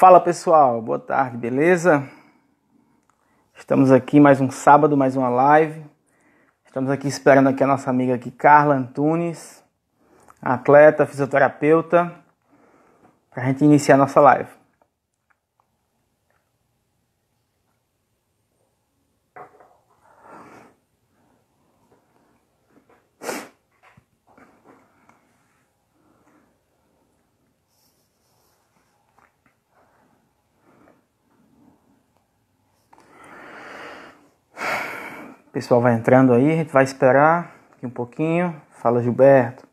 Fala pessoal, boa tarde, beleza? Estamos aqui mais um sábado, mais uma live. Estamos aqui esperando aqui a nossa amiga aqui, Carla Antunes, atleta, fisioterapeuta, para a gente iniciar a nossa live. O pessoal vai entrando aí, a gente vai esperar aqui um pouquinho. Fala, Gilberto.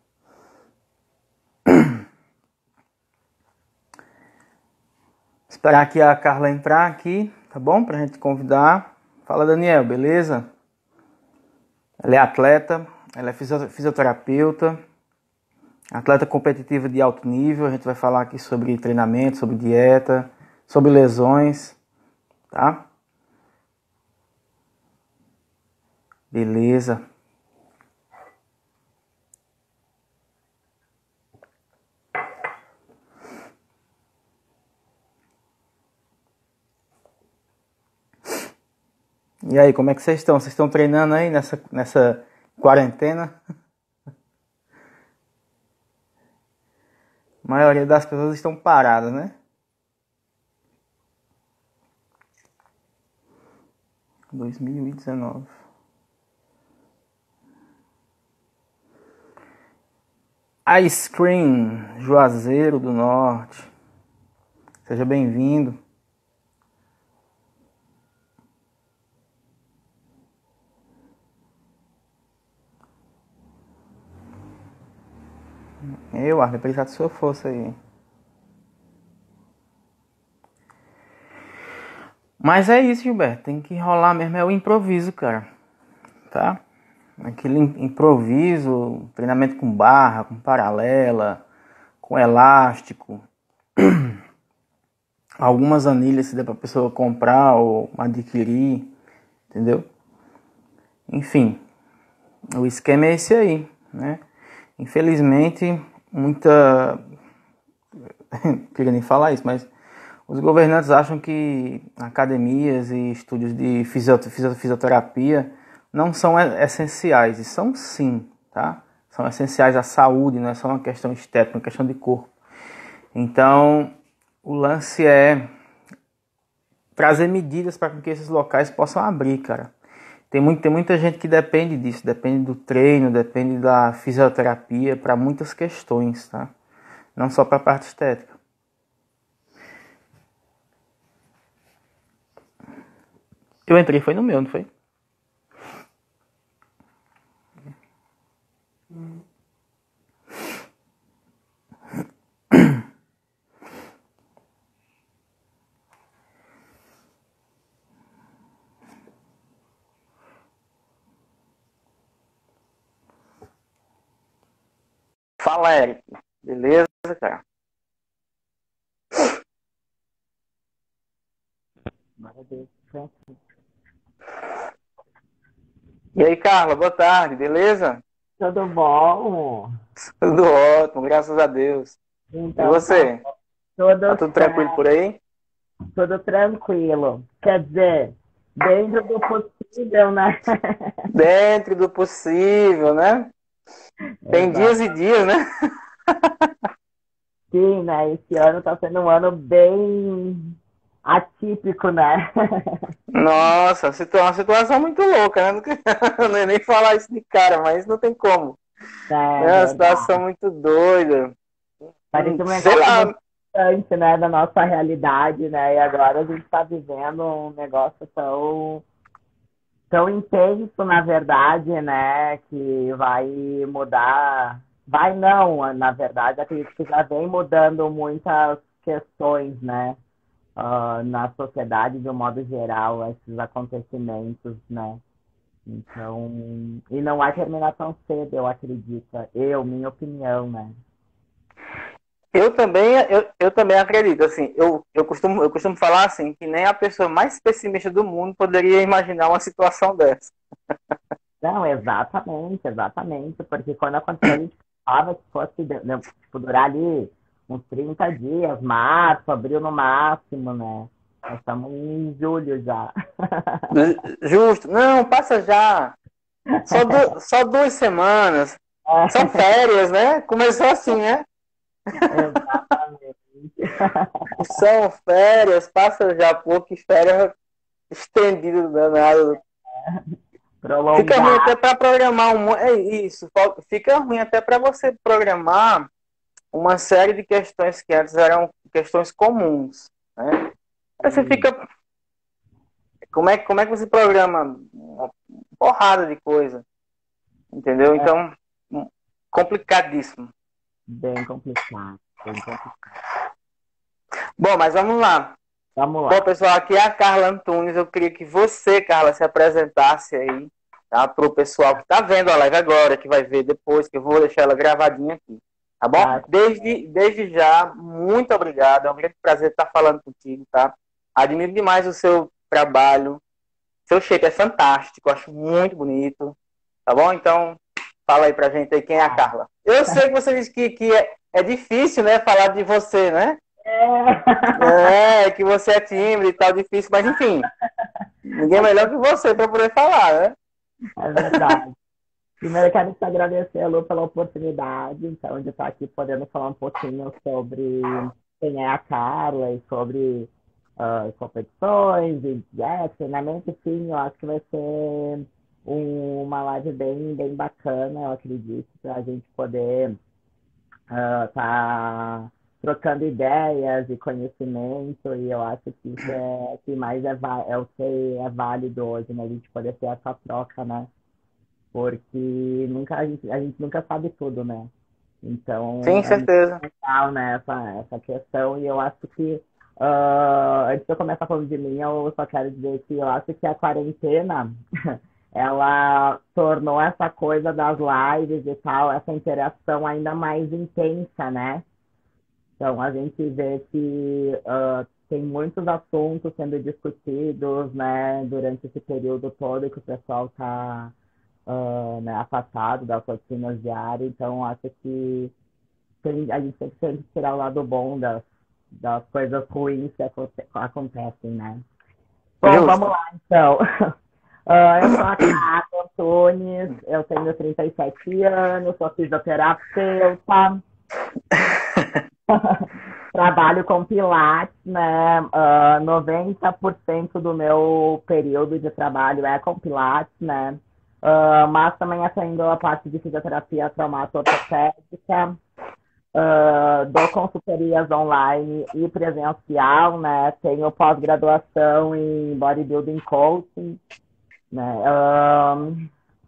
Esperar aqui a Carla entrar aqui, tá bom? Pra gente convidar. Fala, Daniel, beleza? Ela é atleta, ela é fisioterapeuta, atleta competitiva de alto nível. A gente vai falar aqui sobre treinamento, sobre dieta, sobre lesões, tá? Beleza. E aí, como é que vocês estão? Vocês estão treinando aí nessa quarentena? A maioria das pessoas estão paradas, né? 2019. Ice Cream, Juazeiro do Norte. Seja bem-vindo. Arthur, precisar de sua força aí. Mas é isso, Gilberto. Tem que rolar mesmo, é o improviso, cara. Tá? Aquele improviso, treinamento com barra, com paralela, com elástico. Algumas anilhas se der pra pessoa comprar ou adquirir, entendeu? Enfim, o esquema é esse aí, né? Infelizmente, não queria nem falar isso, mas os governantes acham que academias e estúdios de fisioterapia não são essenciais, e são sim, tá? São essenciais à saúde, não é só uma questão estética, uma questão de corpo. Então, o lance é trazer medidas para que esses locais possam abrir, cara. Tem muita gente que depende disso, depende do treino, depende da fisioterapia para muitas questões, tá? Não só para a parte estética. Eu entrei, foi no meu, não foi? Fala, Eric. Beleza, cara? E aí, Carla, boa tarde, beleza? Tudo bom? Tudo ótimo, graças a Deus. E Então tá você? Tá tudo tudo tranquilo por certo, aí? tudo tranquilo. Quer dizer, dentro do possível, né? Dentro do possível, né? Tem dias e Exato. dias, né? Sim, né? Esse ano tá sendo um ano bem atípico, né? Nossa, uma situação muito louca, né? Não ia nem falar isso de cara, mas não tem como. É É uma situação verdade. muito doida. Parecia um Sei negócio lá. muito distante, né, da nossa realidade, né? E agora a gente está vivendo um negócio tão intenso, na verdade, né, que vai mudar. Vai não, na verdade, acredito que já vem mudando muitas questões, né, na sociedade de um modo geral, esses acontecimentos, né. Então, e não vai terminar tão cedo, eu acredito. Minha opinião, né. Eu também acredito, assim, eu costumo falar assim, que nem a pessoa mais pessimista do mundo poderia imaginar uma situação dessa. Não, exatamente, exatamente, porque quando aconteceu, a gente pensava que fosse, né, tipo, durar ali uns 30 dias, março, abril no máximo, né? Nós estamos em julho já. Justo. Não, passa já. Só 2 semanas. São férias, né? Começou assim, né? Exatamente. São férias, passa já, pô, que férias estendido danado. Fica ruim até Prolongar. para programar é isso, fica ruim até para você programar uma série de questões que antes eram questões comuns, né? Aí você fica, como é que você programa uma porrada de coisa, entendeu? É Então, complicadíssimo. bem complicado, bem complicado. Bom, mas vamos lá. Vamos Bom, lá. pessoal, aqui é a Carla Antunes. Eu queria que você, Carla, se apresentasse aí, tá? Para o pessoal que está vendo a live agora, que vai ver depois, que eu vou deixar ela gravadinha aqui, tá bom? Tá? Desde já, muito obrigado. É um grande prazer estar falando contigo, tá? Admiro demais o seu trabalho. Seu shape é fantástico, acho muito bonito, tá bom? Então, fala aí pra gente aí quem é a Carla. Eu sei que você disse que é difícil, né, falar de você, né? Que você é tímido e tal, difícil, mas enfim, ninguém melhor que você para poder falar, né? É verdade. Primeiro, eu quero te agradecer, Lu, pela oportunidade, então, de estar aqui podendo falar um pouquinho sobre quem é a Carla e sobre competições e treinamento, enfim, eu acho que vai ser uma live bem, bem bacana, eu acredito, para a gente poder tá trocando ideias e conhecimento, e eu acho que isso é o que mais é o que é válido hoje, né? A gente poder ter essa troca, né? Porque a gente nunca sabe tudo, né? Então, Sim, é muito certeza. legal, né, essa questão, e eu acho que, antes de eu começar falando de mim, eu só quero dizer que eu acho que a quarentena, ela tornou essa coisa das lives e tal, essa interação ainda mais intensa, né? Então, a gente vê que tem muitos assuntos sendo discutidos, né, durante esse período todo que o pessoal está né, afastado das rotinas diárias. Então, acho que a gente tem que sempre tirar o lado bom das coisas ruins que acontecem, né? Bom, vamos Justo. lá, então. Eu sou a Carla Antunes, eu tenho 37 anos, sou fisioterapeuta, trabalho com Pilates, né? 90% do meu período de trabalho é com Pilates, né? Mas também atendo a parte de fisioterapia traumato-ortopédica, dou consultorias online e presencial, né? Tenho pós-graduação em bodybuilding coaching, né?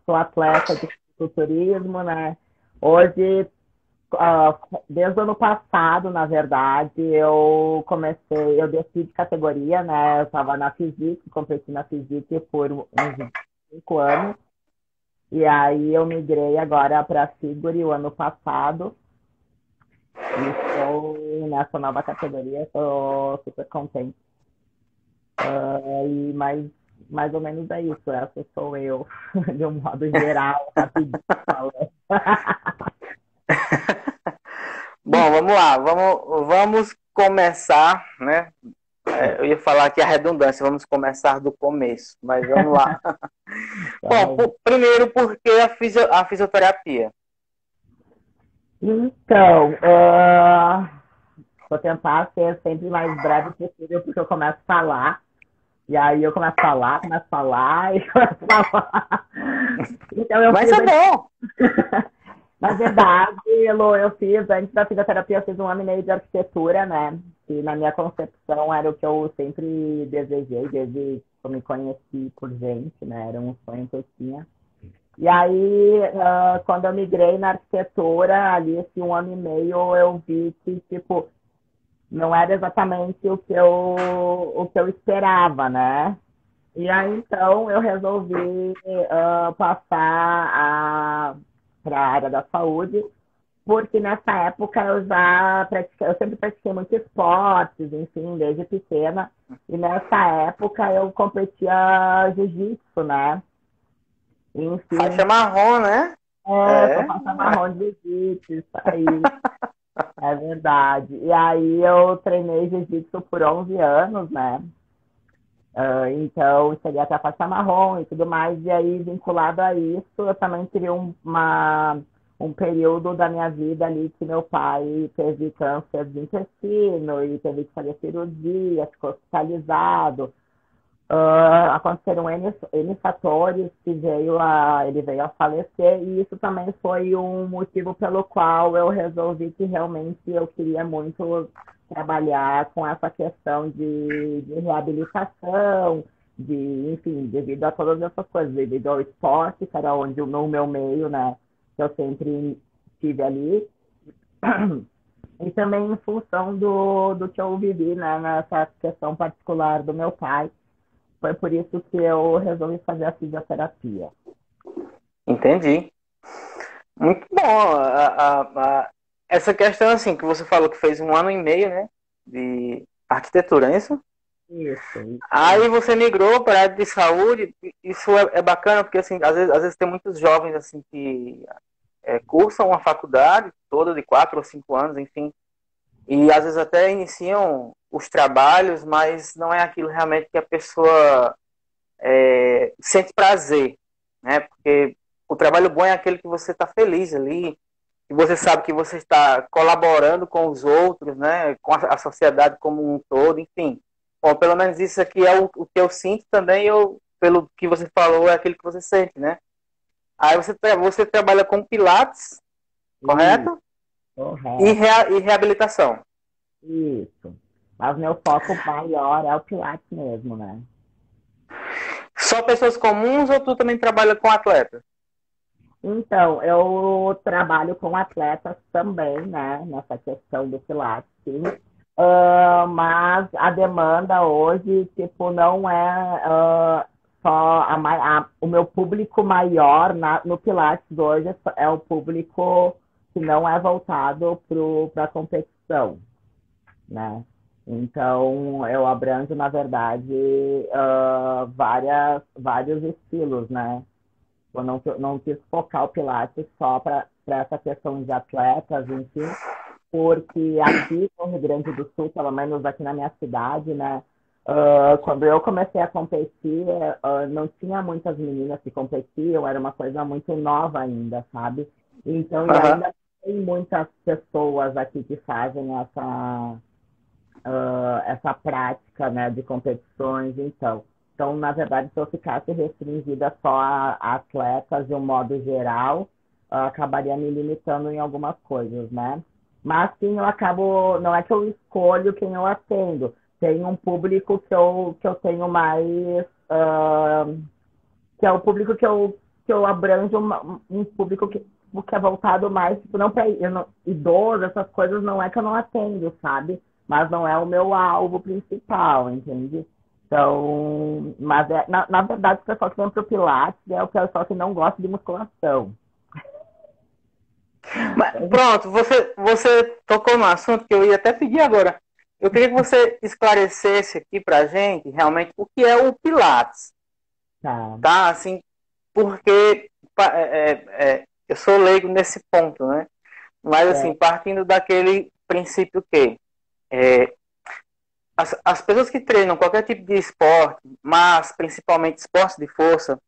Sou atleta de fisiculturismo, né? Hoje, desde o ano passado, na verdade, eu desci de categoria, né? Eu estava na Physique, competi na Physique por uns 5 anos. E aí eu migrei agora para a Figure o ano passado. E estou nessa nova categoria, estou super contente. E mais ou menos é isso, essa sou eu, de um modo geral, rapidinho falando. Bom, vamos lá, vamos começar, né? Eu ia falar aqui a redundância, vamos começar do começo, mas vamos lá. Bom, primeiro, por que a fisioterapia? Então, vou tentar ser sempre mais breve possível, porque eu começo a falar. E aí eu começo a falar, e começo a falar. Então eu Mas fiz. é bom. Na verdade, Elô, antes da fisioterapia, eu fiz 1 ano e meio de arquitetura, né? Que na minha concepção era o que eu sempre desejei, desde que eu me conheci por gente, né? Era um sonho que eu tinha. E aí, quando eu migrei na arquitetura, ali, esse 1 ano e meio, eu vi que, tipo, não era exatamente o que eu esperava, né? E aí, então, eu resolvi passar para a área da saúde, porque nessa época eu sempre pratiquei muitos esportes, enfim, desde pequena, e nessa época eu competia jiu-jitsu, né? Faixa Enfim, marrom, né? sou É. faixa marrom de jiu-jitsu, isso aí. É verdade. E aí eu treinei jiu-jitsu por 11 anos, né? Então, cheguei até a faixa marrom e tudo mais. E aí, vinculado a isso, eu também tive um período da minha vida ali que meu pai teve câncer de intestino e teve que fazer cirurgia, ficou hospitalizado. Aconteceram N fatores que ele veio a falecer, e isso também foi um motivo pelo qual eu resolvi que realmente eu queria muito trabalhar com essa questão de reabilitação, enfim, devido a todas essas coisas, devido ao esporte, que era onde no meu meio, né, que eu sempre estive ali, e também em função do que eu vivi, né, nessa questão particular do meu pai. Foi por isso que eu resolvi fazer a fisioterapia. Entendi. Muito bom. Essa questão, assim, que você falou que fez 1 ano e meio, né? De arquitetura, não é isso? Isso. Aí você migrou para a área de saúde. Isso é bacana, porque, assim, às vezes tem muitos jovens, assim, que cursam uma faculdade toda de 4 ou 5 anos, enfim. E às vezes até iniciam os trabalhos, mas não é aquilo realmente que a pessoa sente prazer, né? Porque o trabalho bom é aquele que você está feliz ali, que você sabe que você está colaborando com os outros, né? Com a sociedade como um todo, enfim. Bom, pelo menos isso aqui é o que eu sinto também, pelo que você falou, é aquilo que você sente, né? Aí você trabalha com pilates, Isso, correto? E, correto. e reabilitação. Isso. Mas meu foco maior é o Pilates mesmo, né? Só pessoas comuns ou tu também trabalha com atletas? Então, eu trabalho com atletas também, né? Nessa questão do Pilates, sim. Mas a demanda hoje, tipo, não é só o meu público maior no Pilates hoje é o público que não é voltado para a competição, né? Então, eu abranjo, na verdade, vários estilos, né? Eu não quis focar o Pilates só para essa questão de atletas, enfim, porque aqui no Rio Grande do Sul, pelo menos aqui na minha cidade, né? Quando eu comecei a competir, não tinha muitas meninas que competiam, era uma coisa muito nova ainda, sabe? Então, e Aham. ainda tem muitas pessoas aqui que fazem essa prática, né, de competições, então. Então, na verdade, se eu ficasse restringida só a atletas de um modo geral, acabaria me limitando em algumas coisas, né? Mas sim, eu acabo, não é que eu escolho quem eu atendo, tem um público que eu tenho mais, que é o público que eu abranjo, um público que é voltado mais, tipo, não para idoso, essas coisas não é que eu não atendo, sabe? Mas não é o meu alvo principal, entende? Então, mas na verdade o pessoal que vem pro Pilates é o pessoal que não gosta de musculação. Mas, pronto, você tocou no assunto que eu ia até pedir agora. Eu queria que você esclarecesse aqui pra gente realmente o que é o Pilates, Tá, tá? Assim, porque eu sou leigo nesse ponto, né? Mas assim, é, partindo daquele princípio que é, as pessoas que treinam qualquer tipo de esporte, mas principalmente esportes de força,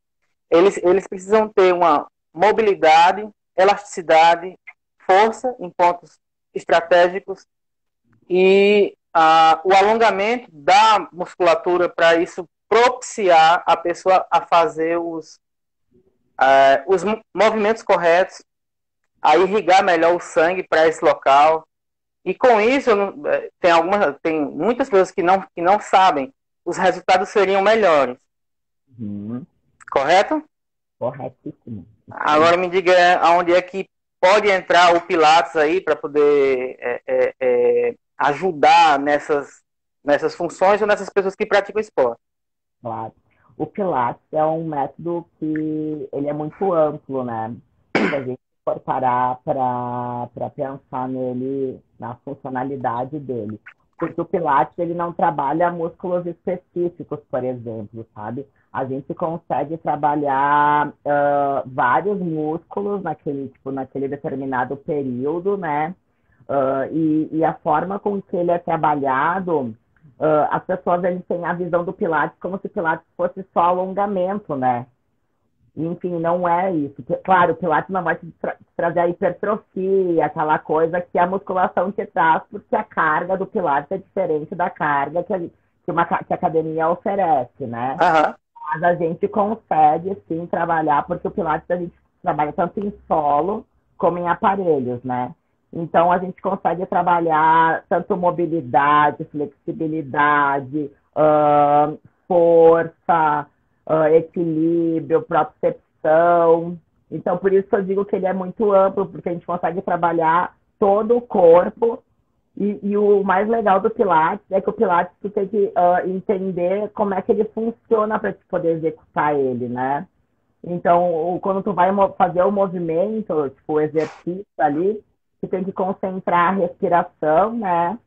eles precisam ter uma mobilidade, elasticidade, força em pontos estratégicos e o alongamento da musculatura para isso propiciar a pessoa a fazer os movimentos corretos, a irrigar melhor o sangue para esse local. E com isso, tem muitas pessoas que não sabem, os resultados seriam melhores, uhum, correto? corretíssimo. Isso aí. Agora me diga aonde é que pode entrar o Pilates aí para poder ajudar nessas funções ou nessas pessoas que praticam esporte. Claro. O Pilates é um método que ele é muito amplo, né? Se a gente for parar para pensar nele, na funcionalidade dele. Porque o Pilates ele não trabalha músculos específicos, por exemplo, sabe? A gente consegue trabalhar vários músculos naquele determinado período, né? E a forma com que ele é trabalhado, as pessoas eles têm a visão do Pilates como se o Pilates fosse só alongamento, né? Enfim, não é isso. Claro, o Pilates não vai te trazer a hipertrofia, aquela coisa que a musculação te traz, porque a carga do Pilates é diferente da carga que a academia oferece, né? Aham. Mas a gente consegue, sim, trabalhar, porque o Pilates a gente trabalha tanto em solo como em aparelhos, né? Então, a gente consegue trabalhar tanto mobilidade, flexibilidade, força, equilíbrio, propriocepção. Então, por isso que eu digo que ele é muito amplo, porque a gente consegue trabalhar todo o corpo. E o mais legal do Pilates é que o Pilates tu tem que entender como é que ele funciona para te poder executar ele, né? Então, quando tu vai fazer o movimento, tipo, o exercício ali, tu tem que concentrar a respiração, né?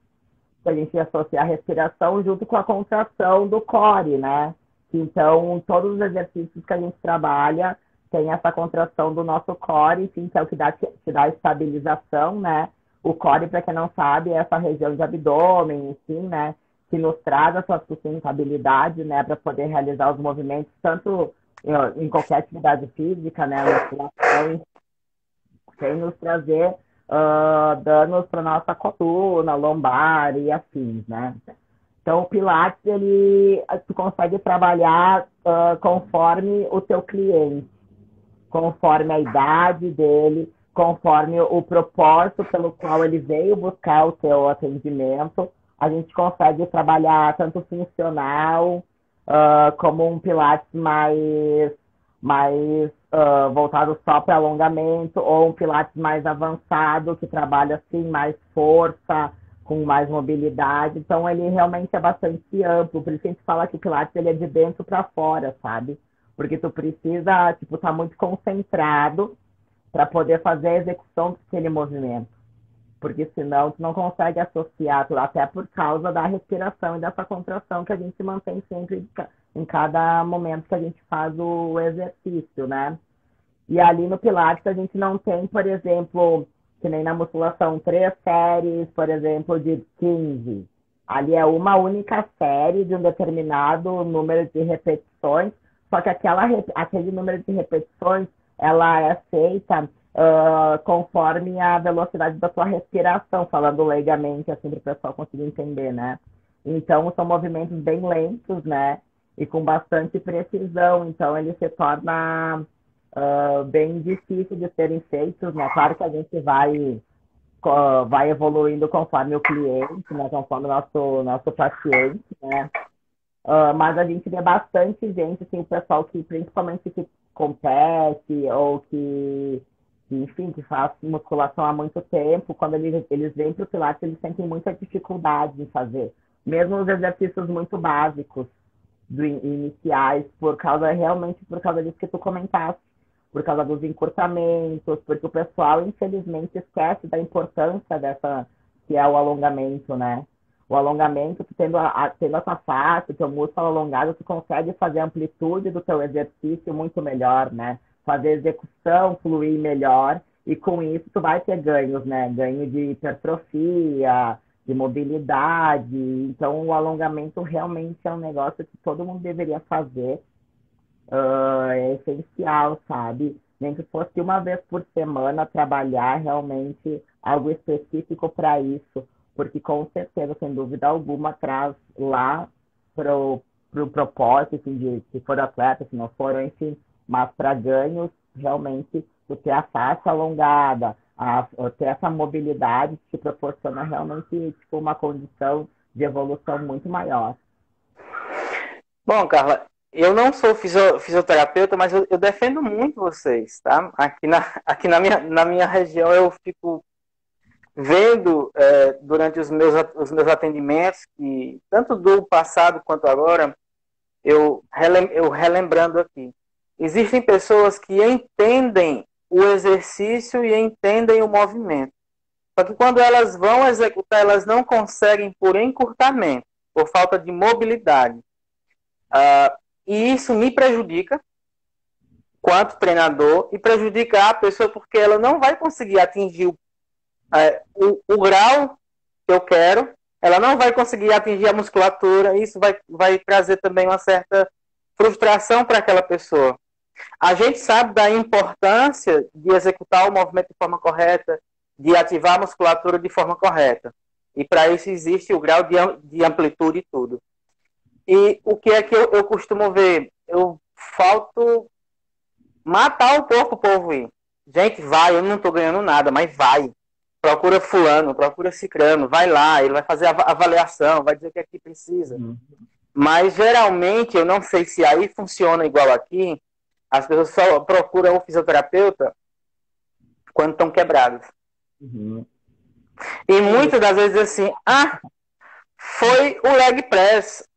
A gente associa a respiração junto com a contração do core, né? Então, todos os exercícios que a gente trabalha tem essa contração do nosso core, enfim, que é o que te dá estabilização, né? O core, para quem não sabe, é essa região de abdômen, enfim, né? Que nos traz a sua sustentabilidade, né? Para poder realizar os movimentos, tanto em qualquer atividade física, né? Musculação, sem nos trazer danos para nossa coluna, lombar e afins, né? Então, o Pilates, tu consegue trabalhar conforme o teu cliente, conforme a idade dele, conforme o propósito pelo qual ele veio buscar o teu atendimento. A gente consegue trabalhar tanto funcional, como um Pilates mais voltado só para alongamento, ou um Pilates mais avançado, que trabalha assim mais força, com mais mobilidade. Então, ele realmente é bastante amplo. Por isso que a gente fala que o Pilates ele é de dentro para fora, sabe? Porque tu precisa, tipo, estar muito concentrado para poder fazer a execução daquele movimento. Porque senão tu não consegue associar, até por causa da respiração e dessa contração que a gente mantém sempre em cada momento que a gente faz o exercício, né? E ali no Pilates a gente não tem, por exemplo, que nem na musculação, 3 séries, por exemplo, de 15. Ali é uma única série de um determinado número de repetições, só que aquele número de repetições, ela é feita conforme a velocidade da sua respiração, falando leigamente, assim, para o pessoal conseguir entender, né? Então, são movimentos bem lentos, né? E com bastante precisão, então ele se torna bem difícil de serem feitos, né? Claro que a gente vai evoluindo conforme o cliente, né? Conforme o nosso paciente, né? Mas a gente vê bastante gente, assim, o pessoal que principalmente que compete ou enfim, que faz musculação há muito tempo, quando eles vêm para o Pilates, eles sentem muita dificuldade em fazer. Mesmo os exercícios muito básicos, iniciais, realmente por causa disso que tu comentaste, por causa dos encurtamentos, porque o pessoal, infelizmente, esquece da importância que é o alongamento, né? O alongamento, tu tendo a tua face, o teu músculo alongado, tu consegue fazer a amplitude do teu exercício muito melhor, né? Fazer a execução fluir melhor, e com isso tu vai ter ganhos, né? Ganho de hipertrofia, de mobilidade. Então, o alongamento realmente é um negócio que todo mundo deveria fazer. É essencial, sabe? Nem que fosse uma vez por semana trabalhar realmente algo específico para isso, porque com certeza, sem dúvida alguma, traz lá pro propósito, assim, de se for atleta, se não for, enfim, mas para ganhos, realmente, tu ter a face alongada, ter essa mobilidade que te proporciona realmente, tipo, uma condição de evolução muito maior. Bom, Carla, eu não sou fisioterapeuta, mas eu defendo muito vocês, tá? Aqui na minha região eu fico vendo durante os meus atendimentos, que tanto do passado quanto agora, eu relembrando aqui, existem pessoas que entendem o exercício e entendem o movimento. Só que quando elas vão executar, elas não conseguem por encurtamento, por falta de mobilidade. E isso me prejudica quanto treinador e prejudica a pessoa porque ela não vai conseguir atingir o grau que eu quero, ela não vai conseguir atingir a musculatura, e isso vai trazer também uma certa frustração para aquela pessoa. A gente sabe da importância de executar o movimento de forma correta, de ativar a musculatura de forma correta. E para isso existe o grau de amplitude e tudo. E o que é que eu costumo ver? Eu falto matar um pouco o povo ir. Gente, vai, eu não estou ganhando nada, mas vai. Procura fulano, procura cicrano, vai lá, ele vai fazer a avaliação, vai dizer o que é que precisa. Mas geralmente, eu não sei se aí funciona igual aqui, as pessoas só procuram o fisioterapeuta quando estão quebradas. E muitas das vezes assim, foi o leg press,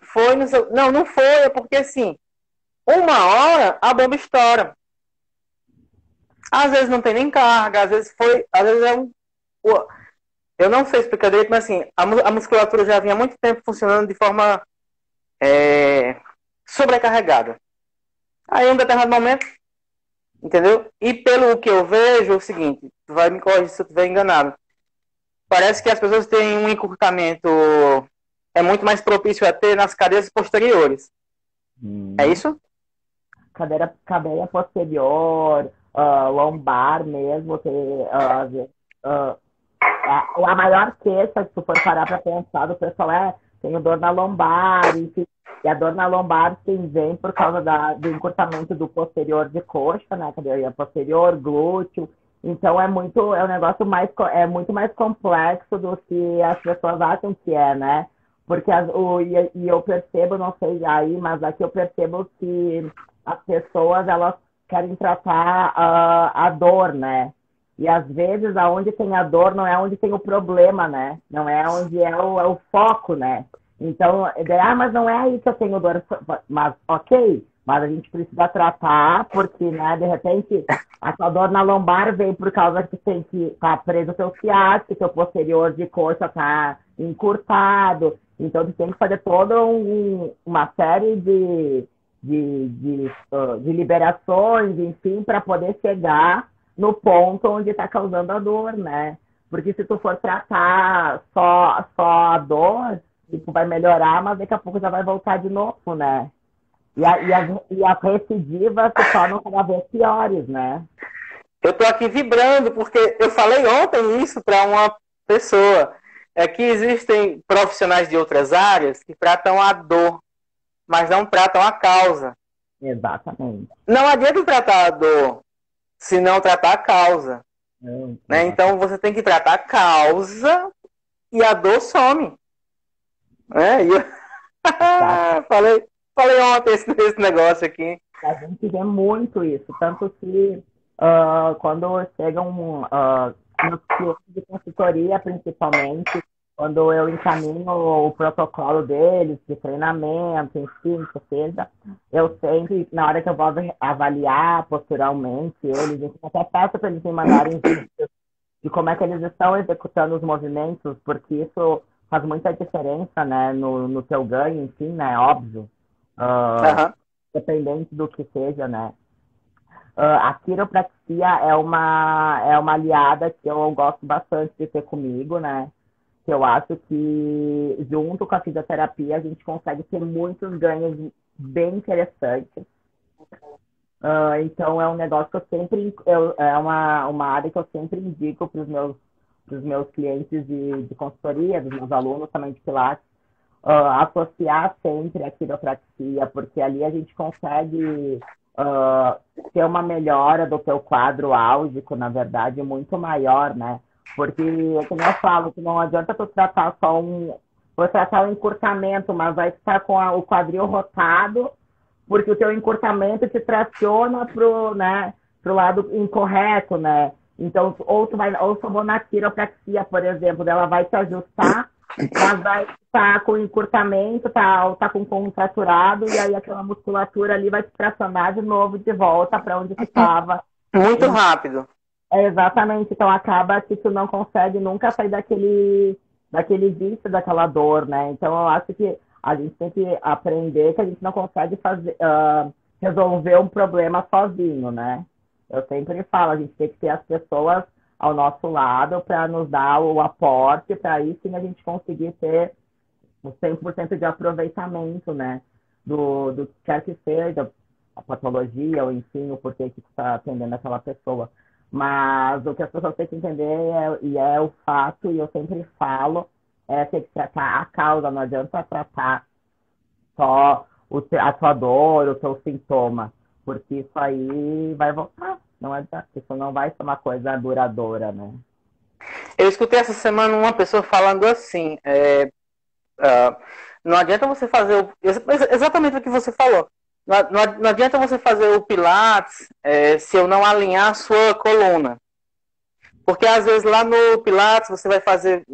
foi no seu... Não, não foi, é porque assim, uma hora a bomba estoura. Às vezes não tem nem carga, às vezes é um... Eu não sei explicar direito, mas assim, a musculatura já vinha há muito tempo funcionando de forma sobrecarregada. Aí, em um determinado momento, entendeu? E pelo que eu vejo, é o seguinte, tu vai me corrigir se eu estiver enganado. Parece que as pessoas têm um encurtamento muito mais propício a ter nas cadeiras posteriores. É isso? Cadeira posterior, lombar mesmo, a maior queixa, se tu for parar para pensar, do pessoal tenho dor na lombar, enfim. E a dor na lombar vem por causa do encurtamento do posterior de coxa, né? Cadeira posterior, glúteo. Então é um negócio muito mais complexo do que as pessoas acham que é, né? Porque eu percebo, não sei aí, mas aqui eu percebo que as pessoas elas querem tratar a dor, né? E às vezes aonde tem a dor não é onde tem o problema, né? Não é onde é o foco, né? Então, mas não é aí que eu tenho dor. Mas, ok, mas a gente precisa tratar, porque, né, de repente, a tua dor na lombar vem por causa que tem que estar preso o teu ciático, teu posterior de coxa tá encurtado. Então, tu tem que fazer toda uma série de liberações, enfim, para poder chegar no ponto onde está causando a dor, né? Porque se tu for tratar só a dor, tipo, vai melhorar, mas daqui a pouco já vai voltar de novo, né? E as recidivas se tornam cada vez piores, né? Eu tô aqui vibrando, porque eu falei ontem isso para uma pessoa. É que existem profissionais de outras áreas que tratam a dor, mas não tratam a causa. Exatamente. Não adianta tratar a dor se não tratar a causa. Né? Então você tem que tratar a causa e a dor some. Né? E eu... falei ontem esse negócio aqui. A gente vê muito isso, tanto que quando chegam nos clientes de consultoria, principalmente, quando eu encaminho o protocolo deles, de treinamento, enfim, que seja, eu sempre, na hora que eu vou avaliar posturalmente eles, eu até peço para eles me mandarem vídeos de como é que eles estão executando os movimentos, porque isso faz muita diferença, né, no teu ganho, enfim, né, óbvio. Dependente do que seja, né? A quiropraxia é uma aliada que eu gosto bastante de ter comigo, né? Que eu acho que, junto com a fisioterapia, a gente consegue ter muitos ganhos bem interessantes. Então, é um negócio que eu sempre... é uma área que eu sempre indico para os meus clientes de consultoria, dos meus alunos também de Pilates, associar sempre a quiropraxia, porque ali a gente consegue ter uma melhora do teu quadro álgico, na verdade, muito maior, né? Porque, como eu falo, que não adianta tu tratar vou tratar o encurtamento, mas vai estar com o quadril rotado, porque o teu encurtamento te traciona pro lado incorreto, né? Então, ou se eu vou na quiropraxia, por exemplo, ela vai te ajustar, mas vai estar com encurtamento, tá com contraturado, e aí aquela musculatura ali vai te tracionar de novo de volta para onde tu estava. Muito rápido. Exatamente. Então acaba que tu não consegue nunca sair daquele vício, daquela dor, né? Então eu acho que a gente tem que aprender que a gente não consegue resolver um problema sozinho, né? Eu sempre falo, a gente tem que ter as pessoas ao nosso lado para nos dar o aporte, para aí sim a gente conseguir ter o 100% de aproveitamento, né? Do que quer que seja, a patologia, ou enfim, o porquê que está atendendo aquela pessoa. Mas o que as pessoas têm que entender e é o fato, e eu sempre falo, é ter que tratar a causa, não adianta tratar só a tua dor, o teu sintoma, porque isso aí vai voltar, não adianta, isso não vai ser uma coisa duradoura, né? Eu escutei essa semana uma pessoa falando assim, ah, não adianta você fazer exatamente o que você falou. Não adianta você fazer o Pilates se eu não alinhar a sua coluna. Porque às vezes lá no Pilates você vai fazer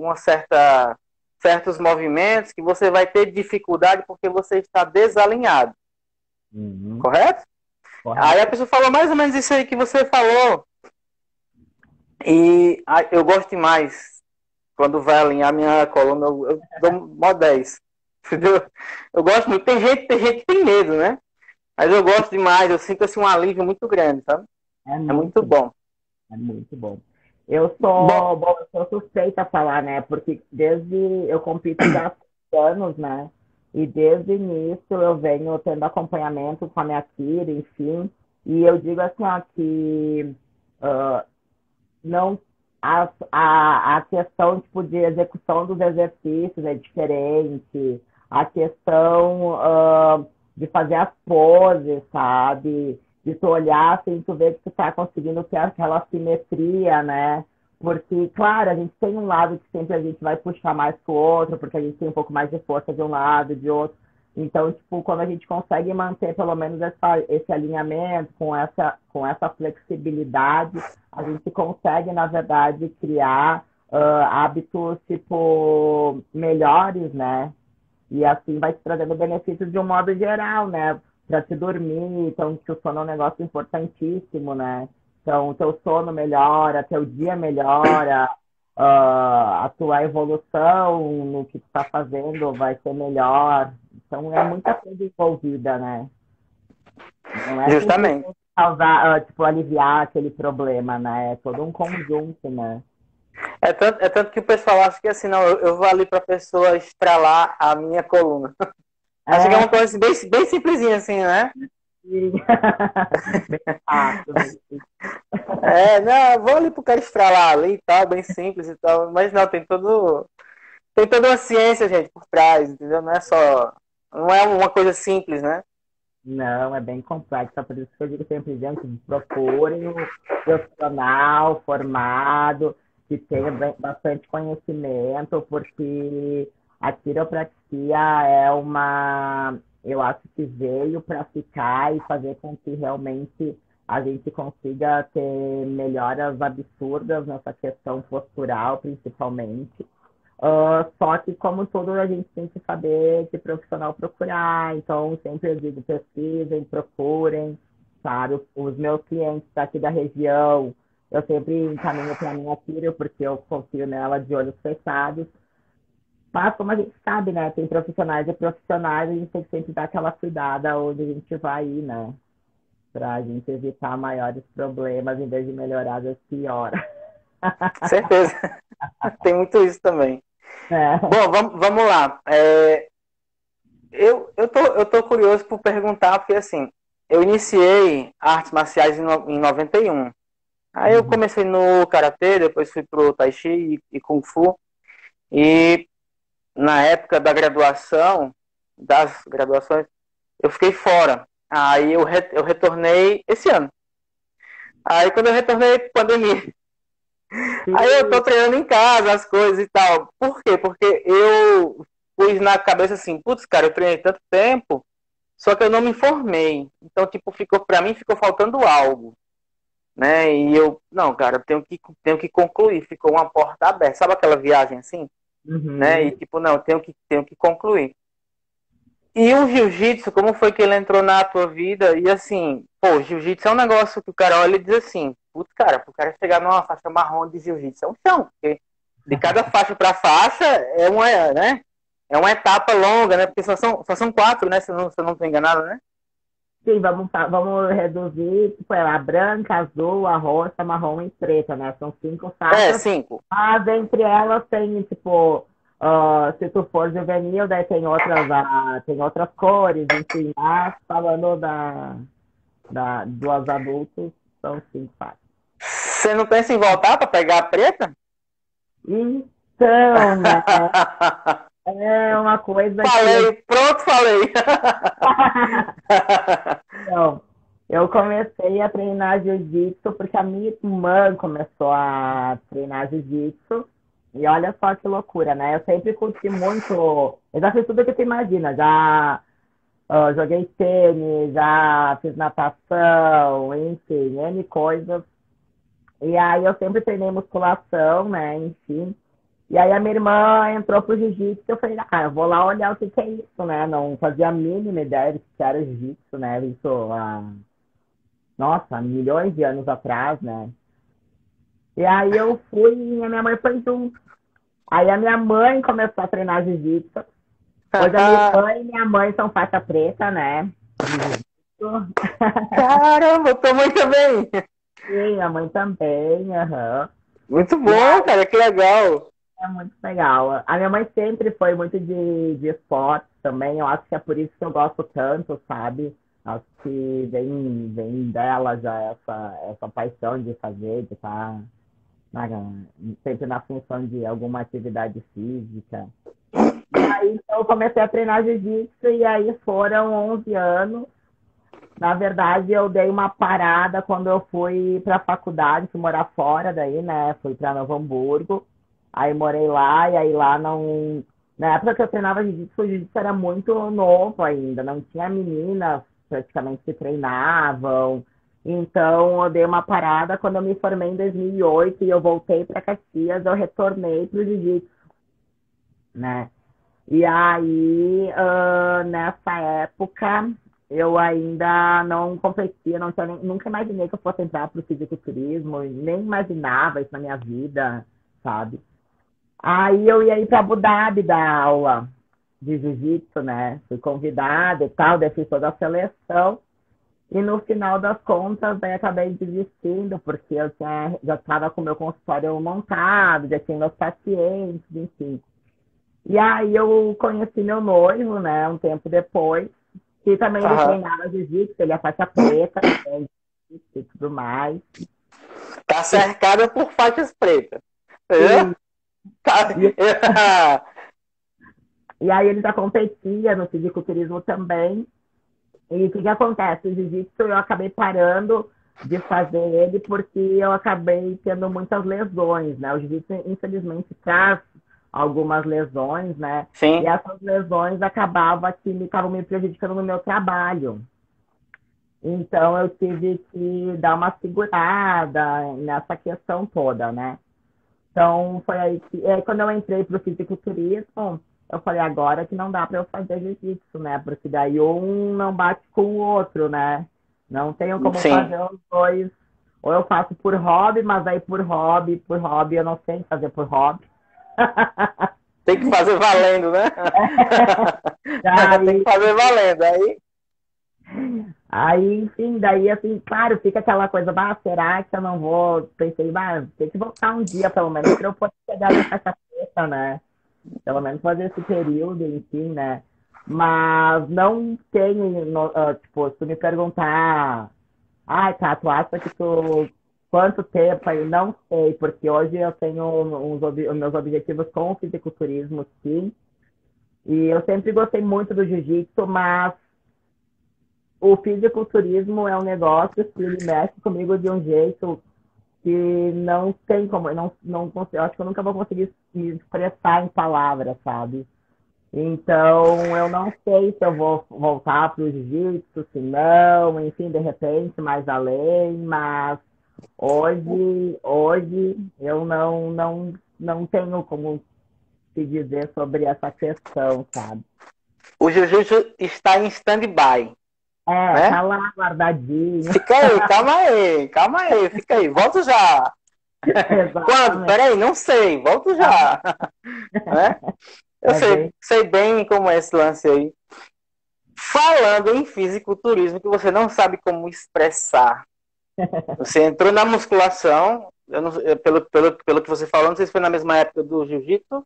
certos movimentos que você vai ter dificuldade porque você está desalinhado. Uhum. Correto? Aí a pessoa falou mais ou menos isso aí que você falou. E eu gosto demais. Quando vai alinhar minha coluna, eu dou mó 10. Entendeu? Eu gosto muito. Tem gente que tem medo, né? Mas eu gosto demais. Eu sinto assim um alívio muito grande, sabe? É muito bom. É muito bom. Bom, Eu sou suspeita a falar, né? Porque desde eu compito já há 6 anos, né? E desde o início eu venho tendo acompanhamento com a minha filha, enfim. E eu digo assim, ó, que ah, não a questão tipo, de execução dos exercícios é diferente, a questão de fazer as poses, sabe? De tu olhar assim, tu ver que tu tá conseguindo ter aquela simetria, né? Porque, claro, a gente tem um lado que sempre a gente vai puxar mais pro outro, porque a gente tem um pouco mais de força de um lado, de outro. Então, tipo, quando a gente consegue manter pelo menos esse alinhamento com essa flexibilidade, a gente consegue, na verdade, criar hábitos, tipo, melhores, né? E assim vai te trazendo benefícios de um modo geral, né? Para te dormir, então que o sono é um negócio importantíssimo, né? Então, o teu sono melhora, teu dia melhora, a tua evolução no que tu tá fazendo vai ser melhor. Então, é muita coisa envolvida, né? Não é justamente. simplesmente causar, tipo, aliviar aquele problema, né? É todo um conjunto, né? É tanto que o pessoal acha que assim, não, eu vou ali para a pessoa estralar a minha coluna. Acho que é É, uma coisa assim, bem simplesinha assim, né? sim. Bem fácil, bem simples. Não, eu vou ali pro cara estralar ali e tal, bem simples e tal. Mas não, tem toda uma ciência, gente, por trás, entendeu? Não é uma coisa simples, né? Não, é bem complexa, por isso que eu digo sempre, gente, procurem um profissional formado, que tenha bastante conhecimento, porque a quiropraxia é eu acho que veio para ficar e fazer com que realmente a gente consiga ter melhoras absurdas nessa questão postural, principalmente. Só que, como tudo, a gente tem que saber que profissional procurar. Então, sempre eu digo, pesquisem, procurem, sabe? Os meus clientes daqui da região, eu sempre encaminho para a minha filha, porque eu confio nela de olhos fechados. Mas, como a gente sabe, né? Tem profissionais e profissionais, a gente tem que sempre dar aquela cuidada onde a gente vai ir, né? Para a gente evitar maiores problemas, em vez de melhorar, às vezes piora. Certeza. Tem muito isso também. É. Bom, vamos lá. Eu tô curioso por perguntar, porque assim, eu iniciei artes marciais em 91. Aí eu Uhum. comecei no Karatê, depois fui pro Tai Chi e Kung Fu. E na época das graduações, eu fiquei fora. Aí eu retornei esse ano. Aí quando eu retornei, pandemia. Aí eu tô Sim. treinando em casa, as coisas e tal. Por quê? Porque eu pus na cabeça assim, putz, cara, eu treinei tanto tempo, só que eu não me formei. Então, tipo, pra mim ficou faltando algo, né? E eu, não, cara, eu tenho que concluir. Ficou uma porta aberta. Sabe aquela viagem assim? Né? E Uhum. tipo, não, tenho que concluir. E o jiu-jitsu, como foi que ele entrou na tua vida? E assim, pô, jiu-jitsu é um negócio que o cara olha e diz assim, putz, cara, pro cara chegar numa faixa marrom de jiu-jitsu é um chão, porque de cada faixa para faixa né? É uma etapa longa, né? Porque só são 4, né? Se eu não estou enganado, né? Sim, vamos reduzir, tipo, a branca, azul, a roxa, marrom e preta, né? São 5 É, faixas, 5. mas entre elas tem, tipo, se tu for juvenil, daí tem outras cores, enfim, mas falando dos adultos, são 5 faixas. Você não pensa em voltar para pegar a preta? Então, né? É uma coisa que eu Falei, pronto, falei. Então, eu comecei a treinar jiu-jitsu porque a minha irmã começou a treinar jiu-jitsu. E olha só que loucura, né? Eu sempre curti muito. Eu já fiz tudo que tu imagina. Já joguei tênis, já fiz natação, enfim, N coisas. E aí eu sempre treinei musculação, né? Enfim. E aí a minha irmã entrou pro jiu-jitsu e eu falei, eu vou lá olhar o que é isso, né? Não fazia a mínima ideia de que era jiu-jitsu, né? Isso nossa, milhões de anos atrás, né? E aí eu fui e a minha mãe foi junto. Aí a minha mãe começou a treinar jiu-jitsu. Hoje a minha irmã e minha mãe são faixa preta, né? De jiu-jitsu. Caramba, tua mãe também. Sim, a mãe também, aham. Muito E bom, cara, que legal. é muito legal. A minha mãe sempre foi muito de esporte também. Eu acho que é por isso que eu gosto tanto, sabe? Acho que vem dela já essa paixão de fazer, de estar sempre na função de alguma atividade física. E aí, então, eu comecei a treinar jiu-jitsu e aí foram 11 anos. Na verdade, eu dei uma parada quando eu fui para a faculdade, fui morar fora daí, né? Fui para Novo Hamburgo. Aí morei lá e aí lá não. Na época que eu treinava jiu-jitsu, o jiu-jitsu era muito novo ainda, não tinha meninas praticamente que treinavam. Então eu dei uma parada quando eu me formei em 2008 e eu voltei para Caxias, eu retornei para o jiu-jitsu, né? E aí, nessa época, eu ainda não competia, não tinha nunca imaginei que eu fosse entrar para o fisiculturismo, nem imaginava isso na minha vida, sabe? Aí eu ia ir para Abu Dhabi dar aula de jiu-jitsu, né? Fui convidada e tal, daí fiz toda a seleção. E no final das contas, daí acabei desistindo, porque já estava com o meu consultório montado, já tinha meus pacientes, enfim. E aí eu conheci meu noivo, né, um tempo depois, que também ele Aham. treinava jiu-jitsu, ele é faixa preta, né, e tudo mais. Tá cercada por faixas pretas. E, É? Tá. e, e aí ele já competia no fisiculturismo também. E o que acontece? O jiu-jitsu eu acabei parando de fazer ele porque eu acabei tendo muitas lesões, né? O jiu-jitsu, infelizmente, traz algumas lesões, né? E Sim. essas lesões acabavam que estavam me prejudicando no meu trabalho. Então eu tive que dar uma segurada nessa questão toda, né? Então foi aí quando eu entrei para o fisiculturismo, eu falei agora que não dá para eu fazer jiu-jitsu, né? Porque daí um não bate com o outro, né? Não tenho como Sim. fazer os dois. Ou eu faço por hobby, mas aí por hobby eu não sei fazer por hobby. Tem que fazer valendo, né? Tem que Daí fazer valendo. Aí, enfim, daí assim, claro, fica aquela coisa, será que eu não vou? Pensei, tem que voltar um dia, pelo menos, para eu poder chegar nessa cabeça, né? Pelo menos fazer esse período, enfim, né? Mas não tenho, tipo, se tu me perguntar, tá, tu acha que tu, quanto tempo aí? Não sei, porque hoje eu tenho os meus objetivos com o fisiculturismo, sim, e eu sempre gostei muito do jiu-jitsu, mas o fisiculturismo é um negócio que ele mexe comigo de um jeito que não tem como, não consigo, eu acho que eu nunca vou conseguir me expressar em palavras, sabe? Então, eu não sei se eu vou voltar para o jiu-jitsu, se não, enfim, de repente, mais além, mas hoje eu não tenho como te dizer sobre essa questão, sabe? O jiu-jitsu está em stand-by, Tá né? lá guardadinho. Fica aí, calma aí, fica aí, volto já. Quando? Exatamente. Peraí, não sei, volto já. Né? Eu É bem. sei bem como é esse lance aí. Falando em fisiculturismo que você não sabe como expressar, você entrou na musculação, pelo que você falou, não sei se foi na mesma época do jiu-jitsu.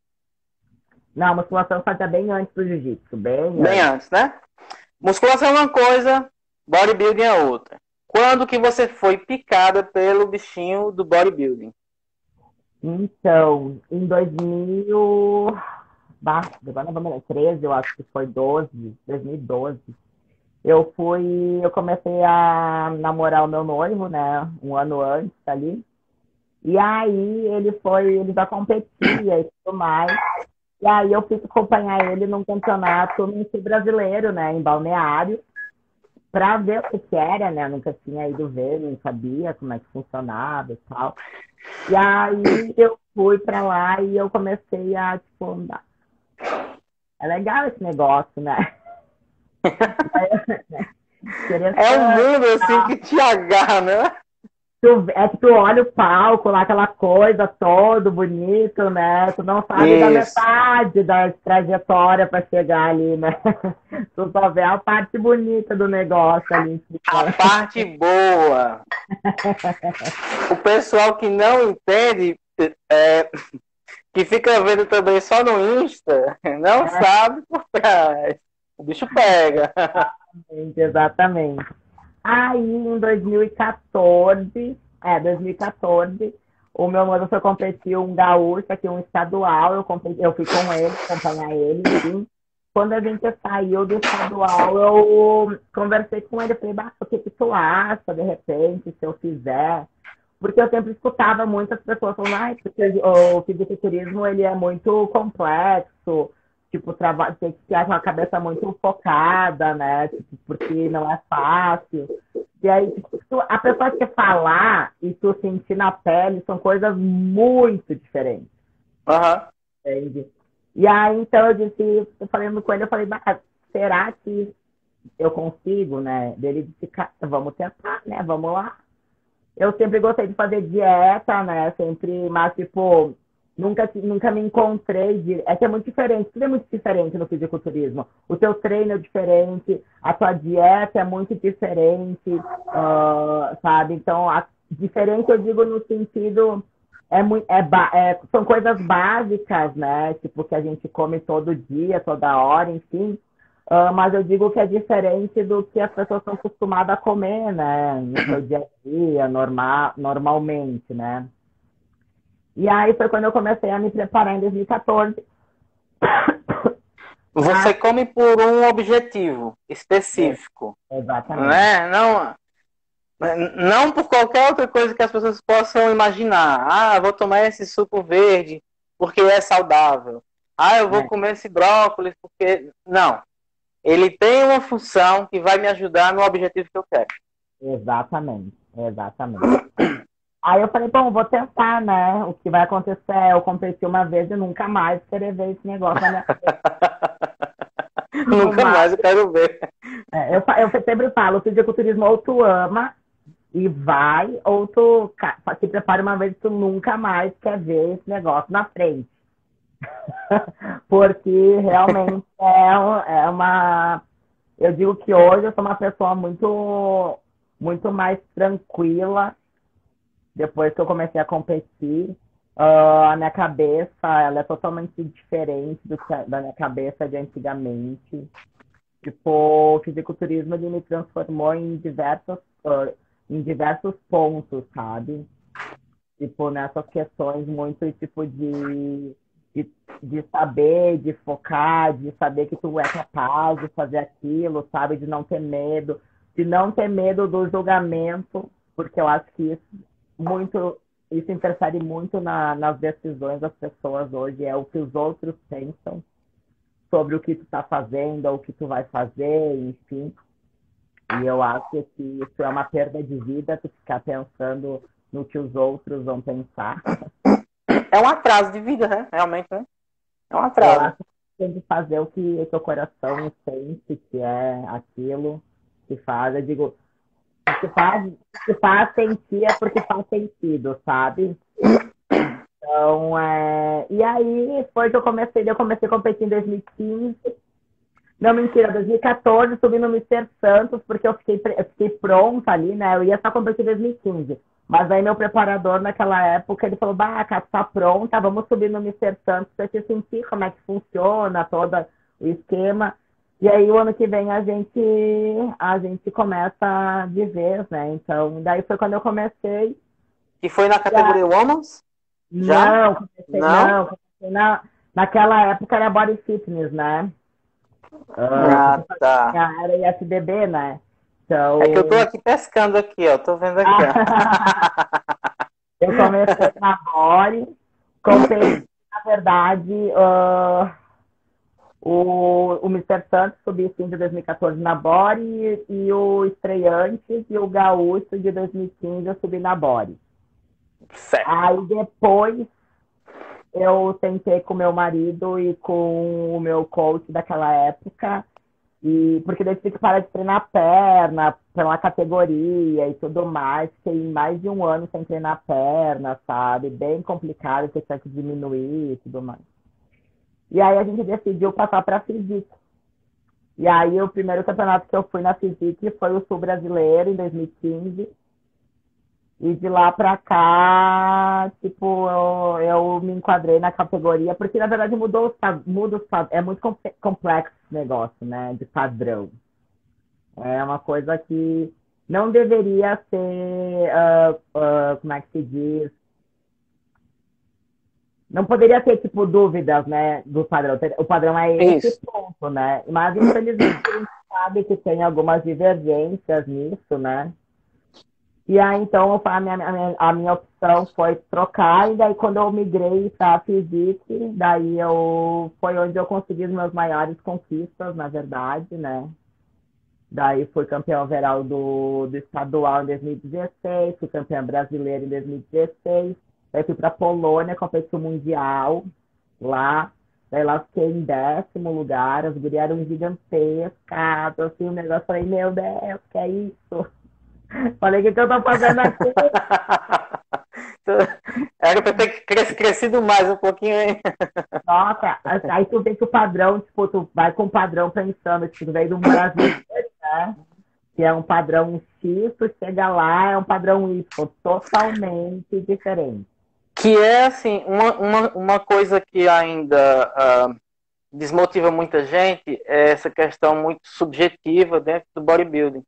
Não, a musculação fazia bem antes do jiu-jitsu, Bem antes, né? Musculação é uma coisa, bodybuilding é outra. Quando que você foi picada pelo bichinho do bodybuilding? Então, em 2000, agora não vou me lembrar, 13, eu acho que foi 2012. Eu comecei a namorar o meu noivo, né, um ano antes ali. E aí ele já competia e tudo mais. E aí eu fui acompanhar ele num campeonato no sul brasileiro, né, em Balneário, para ver o que era, né? Eu nunca tinha ido ver, não sabia como é que funcionava e tal. E aí eu fui para lá e eu comecei a, tipo, é legal esse negócio, né? É um mundo assim que te agarra, né? É que tu olha o palco lá, aquela coisa todo bonito, né? Tu não sabe da metade da trajetória para chegar ali, né? Tu só vê a parte bonita do negócio ali. A parte boa. O pessoal que não entende, que fica vendo também só no Insta, não sabe por trás. O bicho pega. Exatamente. Aí, em 2014, o meu noivo foi competir um gaúcho aqui, um estadual. Eu fui com ele, acompanhar ele, enfim. Quando a gente saiu do estadual, eu conversei com ele, falei, o que tu acha, de repente, se eu fizer? Porque eu sempre escutava muitas pessoas falando, porque o fisiculturismo, ele é muito complexo, tipo, tem que ter uma cabeça muito focada, né? Tipo, porque não é fácil. E aí, tipo, a pessoa que falar e tu sentir na pele são coisas muito diferentes. Entende? E aí, então, eu falando com ele, eu falei, será que eu consigo, né? Dele disse, vamos tentar, né? Vamos lá. Eu sempre gostei de fazer dieta, né? Sempre, mas, tipo, nunca me encontrei. É que é muito diferente, tudo é muito diferente no fisiculturismo. O teu treino é diferente, a tua dieta é muito diferente, sabe? Então, diferente eu digo no sentido. São coisas básicas, né? Tipo, que a gente come todo dia, toda hora, enfim. Mas eu digo que é diferente do que as pessoas estão acostumadas a comer, né? No seu dia a dia, normalmente, né? E aí foi quando eu comecei a me preparar em 2014. Você come por um objetivo específico. Exatamente. Né? Não por qualquer outra coisa que as pessoas possam imaginar. Vou tomar esse suco verde porque é saudável. Eu vou comer esse brócolis porque... Não. Ele tem uma função que vai me ajudar no objetivo que eu quero. Exatamente. Aí eu falei, bom, vou tentar, né? O que vai acontecer é eu competi uma vez e nunca mais querer ver esse negócio na minha cabeça. Nunca mais eu quero ver. Eu sempre falo, o fisiculturismo ou tu ama e vai, ou tu se prepara uma vez e tu nunca mais quer ver esse negócio na frente. Porque realmente é uma... Eu digo que hoje eu sou uma pessoa muito, muito mais tranquila depois que eu comecei a competir. A minha cabeça, ela é totalmente diferente da minha cabeça de antigamente. Tipo, o fisiculturismo, ele me transformou em diversos pontos, sabe? Tipo, nessas questões muito, tipo, de saber, de focar, de saber que tu é capaz de fazer aquilo, sabe? De não ter medo do julgamento, porque eu acho que isso interfere muito nas decisões das pessoas hoje, é o que os outros pensam sobre o que tu tá fazendo, ou o que tu vai fazer, enfim. E eu acho que isso é uma perda de vida, tu ficar pensando no que os outros vão pensar. É um atraso de vida, né? Realmente, né? É um atraso. Eu acho que tem que fazer o que o teu coração sente, que é aquilo que faz. Eu digo, se faz sentir é porque faz sentido, sabe? Então, e aí foi que eu comecei a competir em 2015. Não, mentira, 2014 subi no Mister Santos, porque eu fiquei pronta ali, né? Eu ia só competir em 2015. Mas aí meu preparador naquela época, ele falou, bah, Cá, tu tá pronta, vamos subir no Mister Santos pra te sentir como é que funciona todo o esquema. E aí o ano que vem a gente começa de vez, né? Então, daí foi quando eu comecei. E foi na Já, categoria Women's? Já? não, comecei, Não? não, comecei naquela época era body fitness, né? Porque Ah, tá. era IFBB, né? É que eu tô Então, aqui pescando aqui, ó. Tô vendo aqui, ó. eu comecei na Body, competi, na verdade, o Mister Santos subi sim de 2014 na Body e o Estreantes e o Gaúcho de 2015 eu subi na Body. Certo. Aí depois eu tentei com meu marido e com o meu coach daquela época. E porque daí tive que parar de treinar perna pela categoria e tudo mais. Fiquei mais de um ano sem treinar perna, sabe? Bem complicado, que tinha que diminuir e tudo mais. E aí a gente decidiu passar para a Fisique. E aí o primeiro campeonato que eu fui na Fisique foi o Sul Brasileiro, em 2015. E de lá pra cá, tipo, eu me enquadrei na categoria, porque na verdade é muito complexo esse negócio, né, de padrão. É uma coisa que não deveria ser, como é que se diz? Não poderia ter, tipo, dúvidas, né, do padrão. O padrão é esse Isso. ponto, né? Mas, infelizmente, a gente sabe que tem algumas divergências nisso, né? E aí, então, a minha opção foi trocar, e daí quando eu migrei para a Physique, foi onde eu consegui as minhas maiores conquistas, na verdade, né? Daí fui campeão overall do estadual em 2016, fui campeã brasileira em 2016, daí fui para Polônia, competi o mundial lá, daí lá fiquei em 10º lugar, as gurias eram gigantescas, assim, o negócio, falei, meu Deus, que é isso? Falei, o que eu tô fazendo aqui? Era pra ter crescido mais um pouquinho, hein? Nossa, aí tu vê que o padrão, tipo, tu vai com o padrão pensando, tipo, tu veio do Brasil, né? Que é um padrão X, tu chega lá, é um padrão Y, totalmente diferente. Que é, assim, uma coisa que ainda desmotiva muita gente é essa questão muito subjetiva dentro do bodybuilding,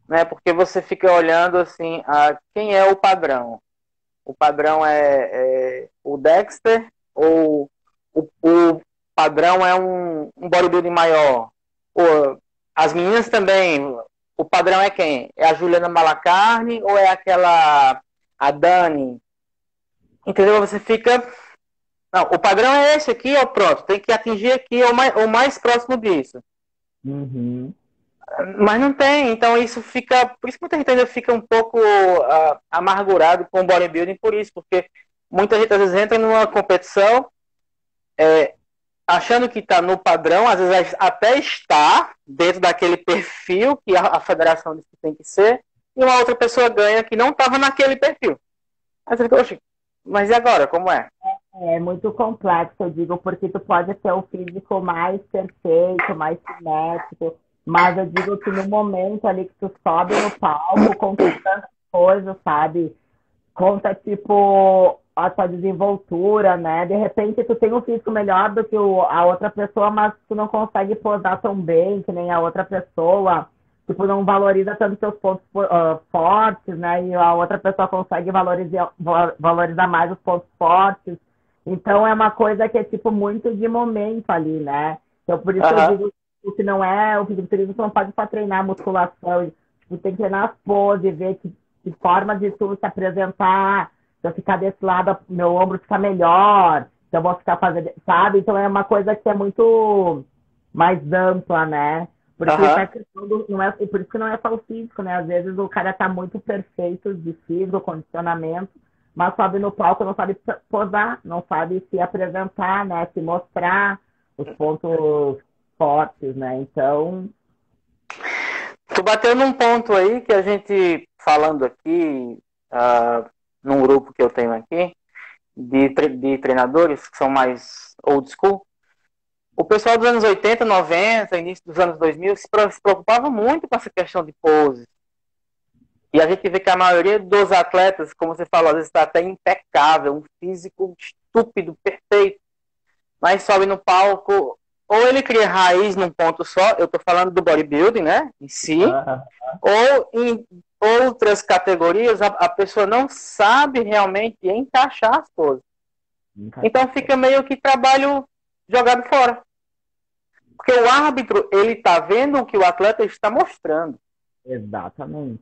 né? Porque você fica olhando, assim, quem é o padrão. O padrão é o Dexter ou o padrão é um bodybuilding maior? Ou, as meninas também, o padrão é quem? É a Juliana Malacarne ou é aquela a Dani? Entendeu? Você fica. Não, o padrão é esse aqui, ó, pronto. Tem que atingir aqui ou mais próximo disso. Uhum. Mas não tem, então isso fica. Por isso que muita gente ainda fica um pouco amargurado com o bodybuilding por isso, porque muita gente às vezes entra numa competição achando que está no padrão, às vezes até está dentro daquele perfil que a federação diz que tem que ser, e uma outra pessoa ganha que não estava naquele perfil. Aí você fica, oxe, mas e agora, como é? É muito complexo, eu digo, porque tu pode ter o físico mais perfeito, mais simétrico, mas eu digo que no momento ali que tu sobe no palco, conta tantas coisas, sabe? Conta, tipo, a tua desenvoltura, né? De repente tu tem um físico melhor do que a outra pessoa, mas tu não consegue posar tão bem que nem a outra pessoa. Tipo, não valoriza tanto teus pontos fortes, né? E a outra pessoa consegue valorizar mais os pontos fortes. Então é uma coisa que é, tipo, muito de momento ali, né? Então por isso que eu Aham. digo que não é, o fisiculturismo não pode só treinar musculação, tipo, tem que treinar as poses, ver que forma de tu se apresentar, se eu ficar desse lado, meu ombro fica melhor, se eu vou ficar fazendo, sabe? Então é uma coisa que é muito mais ampla, né? Porque essa Aham. questão não é, por isso que não é só o físico, né? Às vezes o cara tá muito perfeito de físico, condicionamento, mas sobe no palco, não sabe posar, não sabe se apresentar, né? Se mostrar os pontos fortes, né? Então, Tu bateu num ponto aí que a gente, falando aqui, num grupo que eu tenho aqui, de treinadores que são mais old school, O pessoal dos anos 80, 90, início dos anos 2000 se preocupava muito com essa questão de pose. E a gente vê que a maioria dos atletas, como você falou, às vezes está até impecável, um físico estúpido, perfeito, mas sobe no palco, ou ele cria raiz num ponto só, eu estou falando do bodybuilding, né, em si, ou em outras categorias a pessoa não sabe realmente encaixar as poses. Então fica meio que trabalho jogado fora. Porque o árbitro, ele está vendo o que o atleta está mostrando. Exatamente.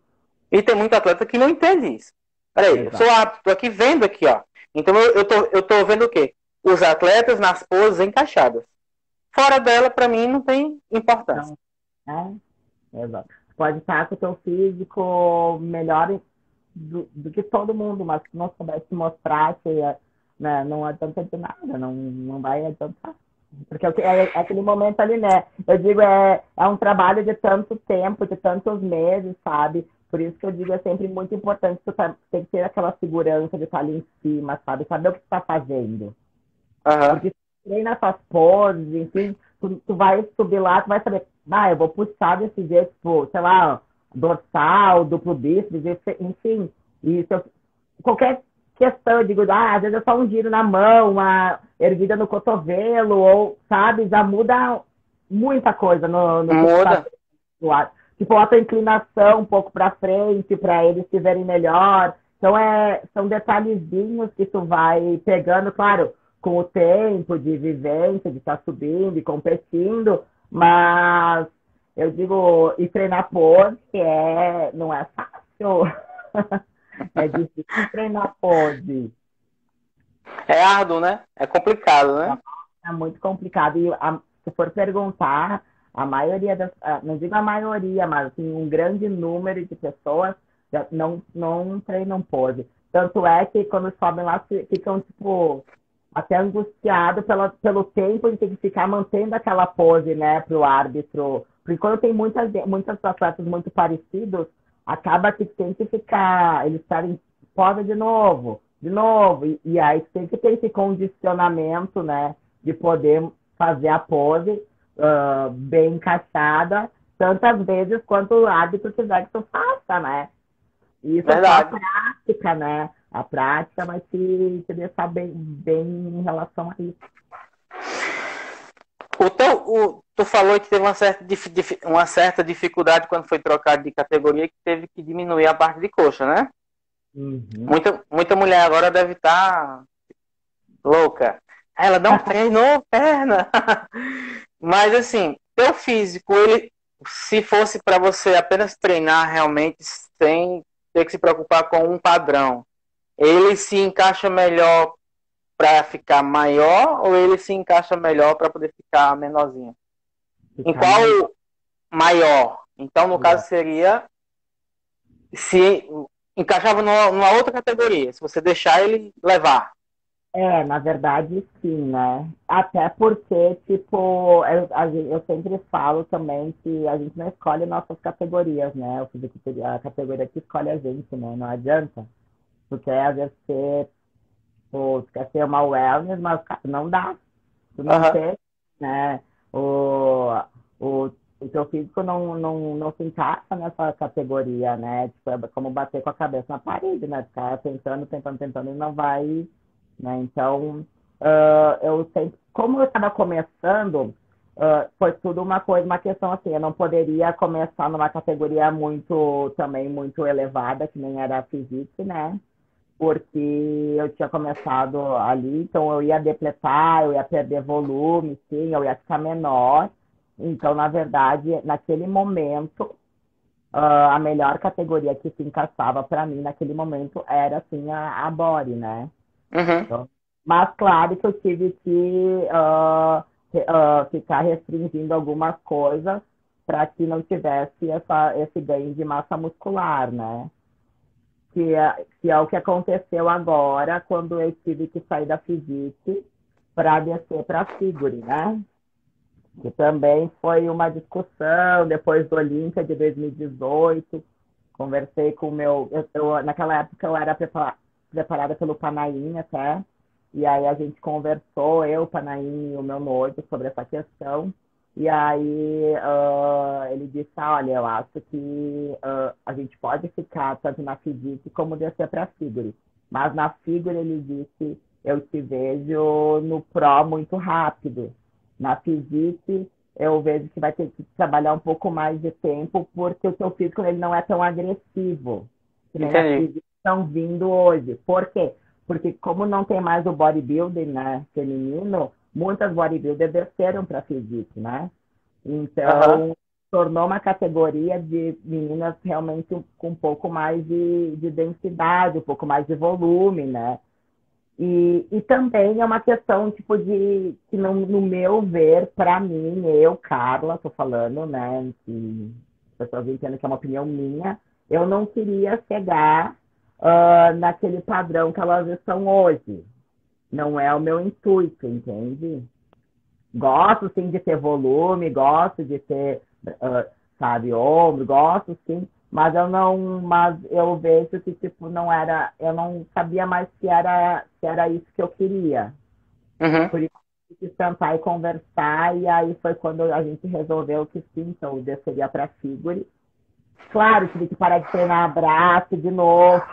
E tem muito atleta que não entende isso. Peraí, eu sou árbitro, tô aqui vendo aqui, ó. Então eu tô vendo o quê? Os atletas nas poses encaixadas. Fora dela, para mim, não tem importância. Exato. Pode estar com o teu físico melhor do que todo mundo, mas se não souber se mostrar, que, né, não adianta de nada, não vai adiantar. Porque é aquele momento ali, né? Eu digo, é um trabalho de tanto tempo, de tantos meses, sabe? Por isso que eu digo, é sempre muito importante tu tem que ter aquela segurança de estar ali em cima, sabe? Saber o que tu tá fazendo. Porque se tu treina essas poses, enfim, tu vai subir lá, tu vai saber, eu vou puxar desse jeito, tipo, sei lá, dorsal, duplo bíceps, enfim. E qualquer questão, eu digo, às vezes é só um giro na mão, uma erguida no cotovelo, ou, sabe, já muda muita coisa no muda. Tipo, a tua inclinação um pouco para frente, para eles se verem melhor. Então, são detalhezinhos que tu vai pegando, claro, com o tempo de vivência, de estar subindo e competindo, mas eu digo, e treinar pose não é fácil. É difícil treinar pose. É árduo, né? É complicado, né? É muito complicado. E se for perguntar, a maioria não digo a maioria, mas assim, um grande número de pessoas não treinam pose. Tanto é que quando sobem lá, ficam, tipo, até angustiados pelo tempo de ter que ficar mantendo aquela pose, né, pro árbitro. Porque quando tem muitas atletas muito parecidos, acaba que tem que ficar, eles querem pose de novo. E aí tem que ter esse condicionamento, né, de poder fazer a pose bem encaixada, tantas vezes quanto o árbitro quiser que tu faça, né? E isso Verdade. é só a prática, né? A prática vai te deixar bem em relação a isso. Tu falou que teve uma certa dificuldade quando foi trocado de categoria, que teve que diminuir a parte de coxa, né? Uhum. Muita mulher agora deve estar louca. Ela não treinou perna. Mas assim, teu físico, se fosse para você apenas treinar realmente sem ter que se preocupar com um padrão, ele se encaixa melhor para ficar maior ou ele se encaixa melhor para poder ficar menorzinho? Em qual maior? Então, no caso, seria se encaixava numa outra categoria, se você deixar ele levar. Na verdade, sim, né? Até porque, tipo, eu sempre falo também que a gente não escolhe nossas categorias, né? A categoria que escolhe a gente, né? Não adianta. Porque às vezes tu quer ser uma wellness, mas não dá. Tu não tem, né? O teu físico não se encaixa nessa categoria, né? Tipo, é como bater com a cabeça na parede, né? Ficar tentando e não vai, né? Então, eu sempre, como eu estava começando, foi tudo uma questão assim, eu não poderia começar numa categoria também muito elevada, que nem era a física, né? Porque eu tinha começado ali, então eu ia depletar, eu ia perder volume, sim, eu ia ficar menor. Então, na verdade, naquele momento, a melhor categoria que se encaixava para mim naquele momento era, assim, a body, né? Uhum. Então, mas, claro que eu tive que ficar restringindo algumas coisas para que não tivesse esse ganho de massa muscular, né? Que é o que aconteceu agora quando eu tive que sair da Physique para descer para a Figure, né? Que também foi uma discussão depois do Olímpia de 2018. Conversei com o meu... naquela época eu era preparada pelo Panaim até. E aí a gente conversou, eu, Panaim e o meu noivo, sobre essa questão. E aí ele disse, olha, eu acho que a gente pode ficar tanto na Fidite como descer para a Figure. Mas na Figure ele disse, eu te vejo no Pro muito rápido. Na Fidite eu vejo que vai ter que trabalhar um pouco mais de tempo, porque o seu físico ele não é tão agressivo, que nem as Entendi. físicas estão vindo hoje. Por quê? Porque como não tem mais o bodybuilding, né, feminino, muitas bodybuilders desceram para físico, né? Aham. Então, tornou uma categoria de meninas realmente com um pouco mais de densidade, um pouco mais de volume, né? E também é uma questão, tipo, de que no meu ver, para mim, eu, Carla, tô falando, né, que as pessoas entendem que é uma opinião minha, eu não queria chegar naquele padrão que elas estão hoje. Não é o meu intuito, entende? Gosto, sim, de ter volume, gosto de ter, sabe, ombro, gosto, sim, mas eu vejo que, tipo, não era, eu não sabia mais se era isso que eu queria. Uhum. Por isso, eu quis sentar e conversar, e aí foi quando a gente resolveu que sim, então eu desceria para Figure. Claro, tive que parar de treinar braço de novo,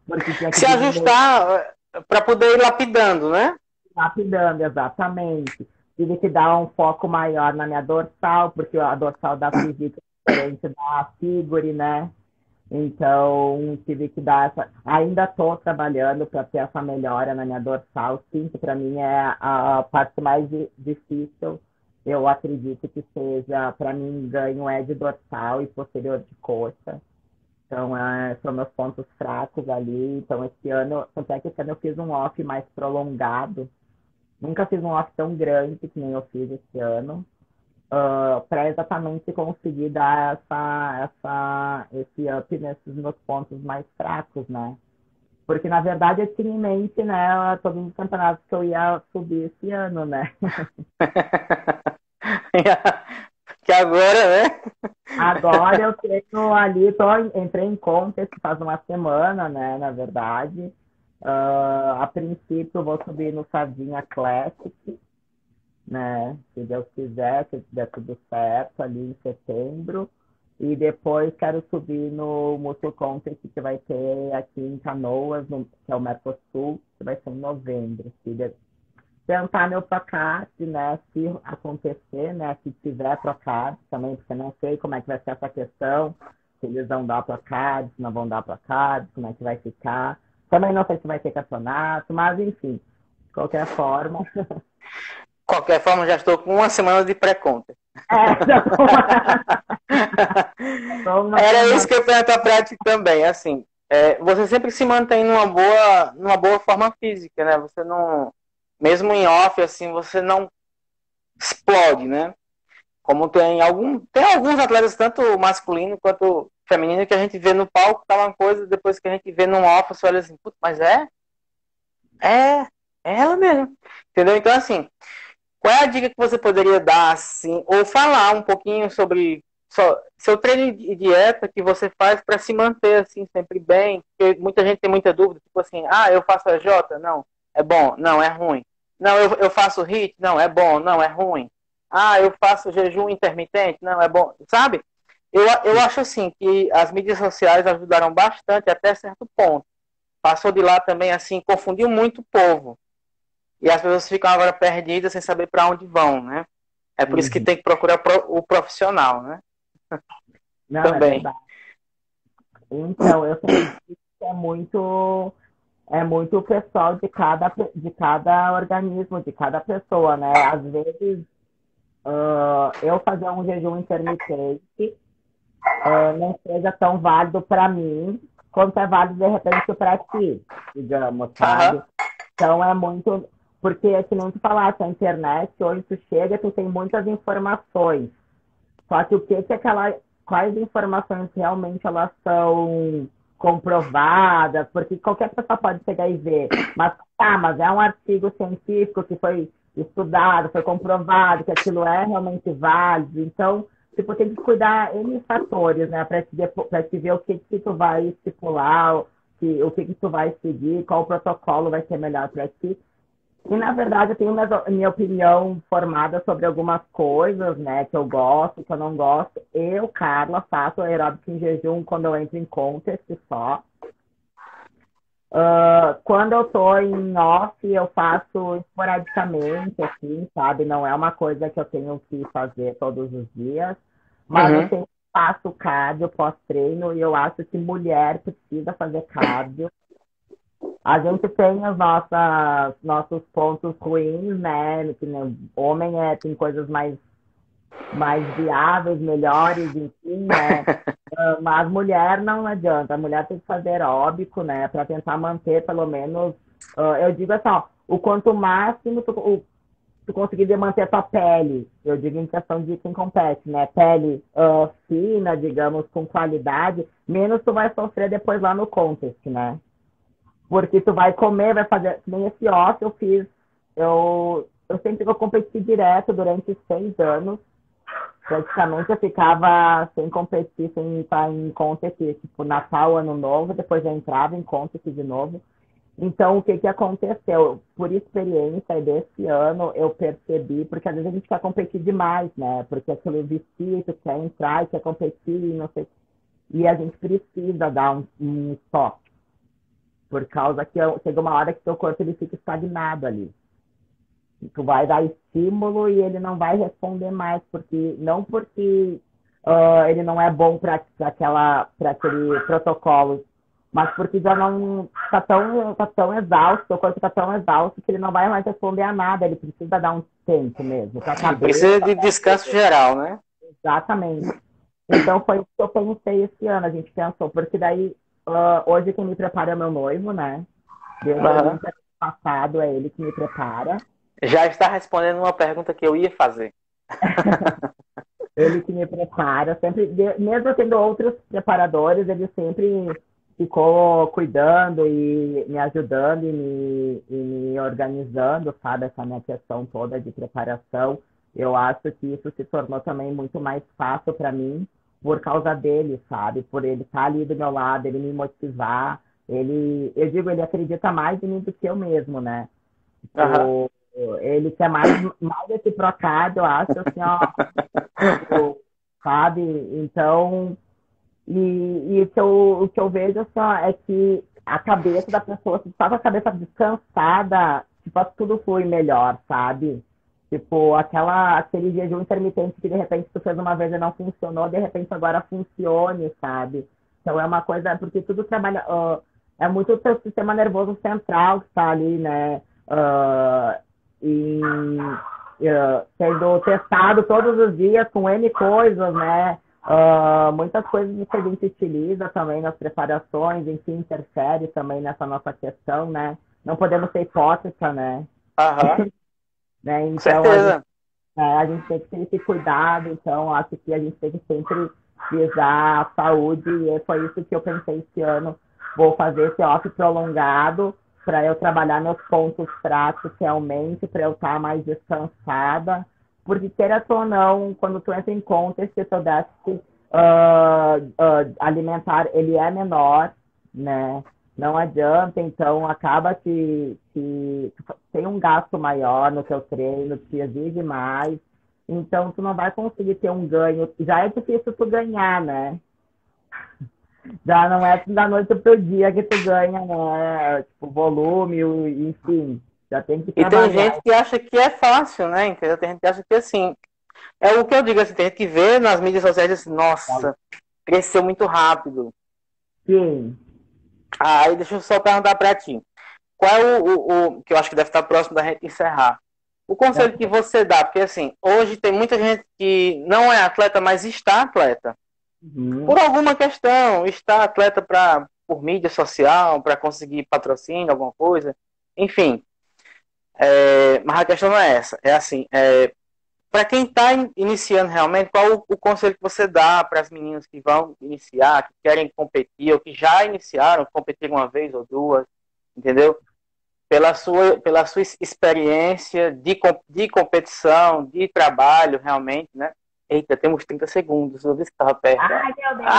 porque tinha que Se diminuir. ajustar para poder ir lapidando, né? Lapidando, exatamente. Tive que dar um foco maior na minha dorsal, porque a dorsal da física é diferente da figure, né? Então, tive que dar essa. Ainda estou trabalhando para ter essa melhora na minha dorsal. Sim, que para mim é a parte mais difícil. Eu acredito que seja, para mim, ganho é de dorsal e posterior de coxa. Então, são meus pontos fracos ali. Então, esse ano, tanto é que esse ano eu fiz um off mais prolongado. Nunca fiz um off tão grande que nem eu fiz esse ano, para exatamente conseguir dar esse up nesses meus pontos mais fracos, né? Porque, na verdade, eu tinha em mente, né, todos os campeonatos que eu ia subir esse ano, né? Que agora, né? Agora eu tenho ali, entrei em contest faz uma semana, né, na verdade. A princípio, eu vou subir no Sardinha Classic, né? Se Deus quiser, se der tudo certo ali em setembro. E depois quero subir no Muscle Contest que vai ter aqui em Canoas, que é o Mercosul, que vai ser em novembro. Tentar meu Procard, né? Se acontecer, né? Se tiver Procard também, porque eu não sei como é que vai ser essa questão. Se eles vão dar Procard, se não vão dar Procard, como é que vai ficar. Também não sei se vai ter campeonato, mas enfim, de qualquer forma. Qualquer forma, já estou com uma semana de pré-conta. Uma Era isso semana. que eu perguntava para ti também, assim, você sempre se mantém numa boa forma física, né? Você não, mesmo em off, assim, você não explode, né? Como tem alguns atletas, tanto masculino quanto feminino, que a gente vê no palco, tá uma coisa, depois que a gente vê num off, você olha assim, putz, mas é, é ela mesmo, entendeu? Então, assim, qual é a dica que você poderia dar, assim, ou falar um pouquinho sobre seu treino de dieta que você faz para se manter, assim, sempre bem? Porque muita gente tem muita dúvida, tipo assim, eu faço AJ? Não, é bom, não, é ruim. Não, eu faço HIIT? Não, é bom, não, é ruim. Eu faço jejum intermitente? Não, é bom, sabe? Eu acho, assim, que as mídias sociais ajudaram bastante até certo ponto. Passou de lá também, assim, confundiu muito o povo. E as pessoas ficam agora perdidas sem saber para onde vão, né? É por isso que Uhum. tem que procurar o profissional, né? Não, é Também. verdade. Então, eu sempre digo que é muito o pessoal de cada organismo, de cada pessoa, né? Às vezes, eu fazer um jejum intermitente não seja tão válido para mim quanto é válido, de repente, para ti, digamos, Aham. sabe? Então, é muito. Porque, é que nem tu falaste, a internet, hoje tu chega, tu tem muitas informações. Só que quais informações realmente elas são comprovadas, porque qualquer pessoa pode chegar e ver, mas é um artigo científico que foi estudado, foi comprovado que aquilo é realmente válido, então, tipo, tem que cuidar N fatores, né, para te ver o que tu vai estipular, o que tu vai seguir, qual protocolo vai ser melhor para ti. E, na verdade, eu tenho minha opinião formada sobre algumas coisas, né, que eu gosto, que eu não gosto. Eu, Carla, faço aeróbico em jejum quando eu entro em contest só. Quando eu tô em off, eu faço esporadicamente, assim, sabe? Não é uma coisa que eu tenho que fazer todos os dias, mas eu sempre faço cardio pós-treino e eu acho que mulher precisa fazer cardio. A gente tem nossos pontos ruins, né? Que, né, homem tem coisas mais viáveis, melhores, enfim, né? Mas mulher não adianta. A mulher tem que fazer aeróbico, né? Para tentar manter pelo menos. Eu digo assim, ó, o quanto máximo tu conseguir manter a tua pele. Eu digo em questão de quem compete, né? Pele fina, digamos, com qualidade, menos tu vai sofrer depois lá no contest, né? Porque tu vai comer, vai fazer. Nem esse off eu fiz. Eu sempre eu competi direto durante 6 anos. Praticamente eu ficava sem competir, sem estar em contest, tipo, Natal, Ano Novo, depois eu entrava em contest de novo. Então, o que que aconteceu? Por experiência desse ano, eu percebi, porque às vezes a gente quer competir demais, né? Porque aquele vestir, tu quer entrar e quer competir, não sei. E a gente precisa dar um stop. Por causa que chega uma hora que teu corpo ele fica estagnado ali. Tu vai dar estímulo e ele não vai responder mais, porque ele não é bom para aquele protocolo, mas porque já não tá tão exausto, o corpo está tão exausto que ele não vai mais responder a nada, ele precisa dar um tempo mesmo. Precisa de descanso geral, né? Exatamente. Então foi o que eu pensei esse ano, a gente pensou, porque daí hoje quem me prepara é meu noivo, né? Desde o ano passado é ele que me prepara. Já está respondendo uma pergunta que eu ia fazer. Ele que me prepara, sempre, mesmo tendo outros preparadores, ele sempre ficou cuidando e me ajudando e me organizando, sabe? Essa minha questão toda de preparação. Eu acho que isso se tornou também muito mais fácil para mim por causa dele, sabe? Por ele estar ali do meu lado, ele me motivar. Eu digo, ele acredita mais em mim do que eu mesmo, né? Ele quer mais esse Procard, eu acho, assim, ó, sabe? Então, o que eu vejo assim, ó, é que a cabeça da pessoa, se tá com a cabeça descansada, tipo, tudo flui melhor, sabe? Tipo, aquele jejum intermitente que de repente tu fez uma vez e não funcionou, de repente agora funcione, sabe? Então é uma coisa, porque tudo trabalha, é muito o teu sistema nervoso central que tá ali, né? Sendo testado todos os dias com N coisas, né? Muitas coisas que a gente utiliza também nas preparações, enfim, interfere também nessa nossa questão, né? Não podemos ser hipócrita, né? Né? Então, a gente tem que ter esse cuidado, então acho que a gente tem que sempre visar a saúde, e foi isso que eu pensei esse ano. Vou fazer esse off prolongado para eu trabalhar meus pontos fracos realmente, para eu estar mais descansada, porque queira ou não, quando tu entra em conta, esse teu déficit alimentar, ele é menor, né? Não adianta, então acaba que tem um gasto maior no teu treino, te exige mais, então tu não vai conseguir ter um ganho, já é difícil tu ganhar, né? Já não é da noite pro dia que tu ganha, né? Tipo, volume, enfim, já tem que trabalhar. E tem gente que acha que é fácil, né? Entendeu? Tem gente que acha que assim, é o que eu digo assim, tem gente que vê nas mídias sociais assim, nossa, cresceu muito rápido. Sim. Aí deixa eu só perguntar pra ti. Qual é o que eu acho que deve estar próximo da gente encerrar? O conselho que você dá, porque assim, hoje tem muita gente que não é atleta, mas está atleta. Por alguma questão, está atleta por mídia social, para conseguir patrocínio, alguma coisa. Enfim. Mas a questão não é essa. É assim, para quem está iniciando realmente, qual o conselho que você dá para as meninas que vão iniciar, que querem competir, ou que já iniciaram, competiram uma vez ou duas, entendeu? Pela sua experiência de competição, de trabalho, realmente, né? Eita, temos 30 segundos. Eu disse que estava perto. Ai, meu Deus!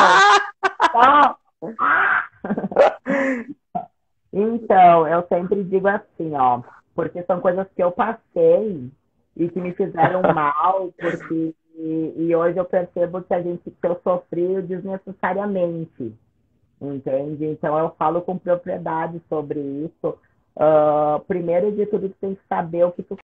Então, eu sempre digo assim, ó, porque são coisas que eu passei e que me fizeram mal, porque e hoje eu percebo que eu sofri desnecessariamente, entende? Então eu falo com propriedade sobre isso. Primeiro de tudo, tu tem que saber o que tu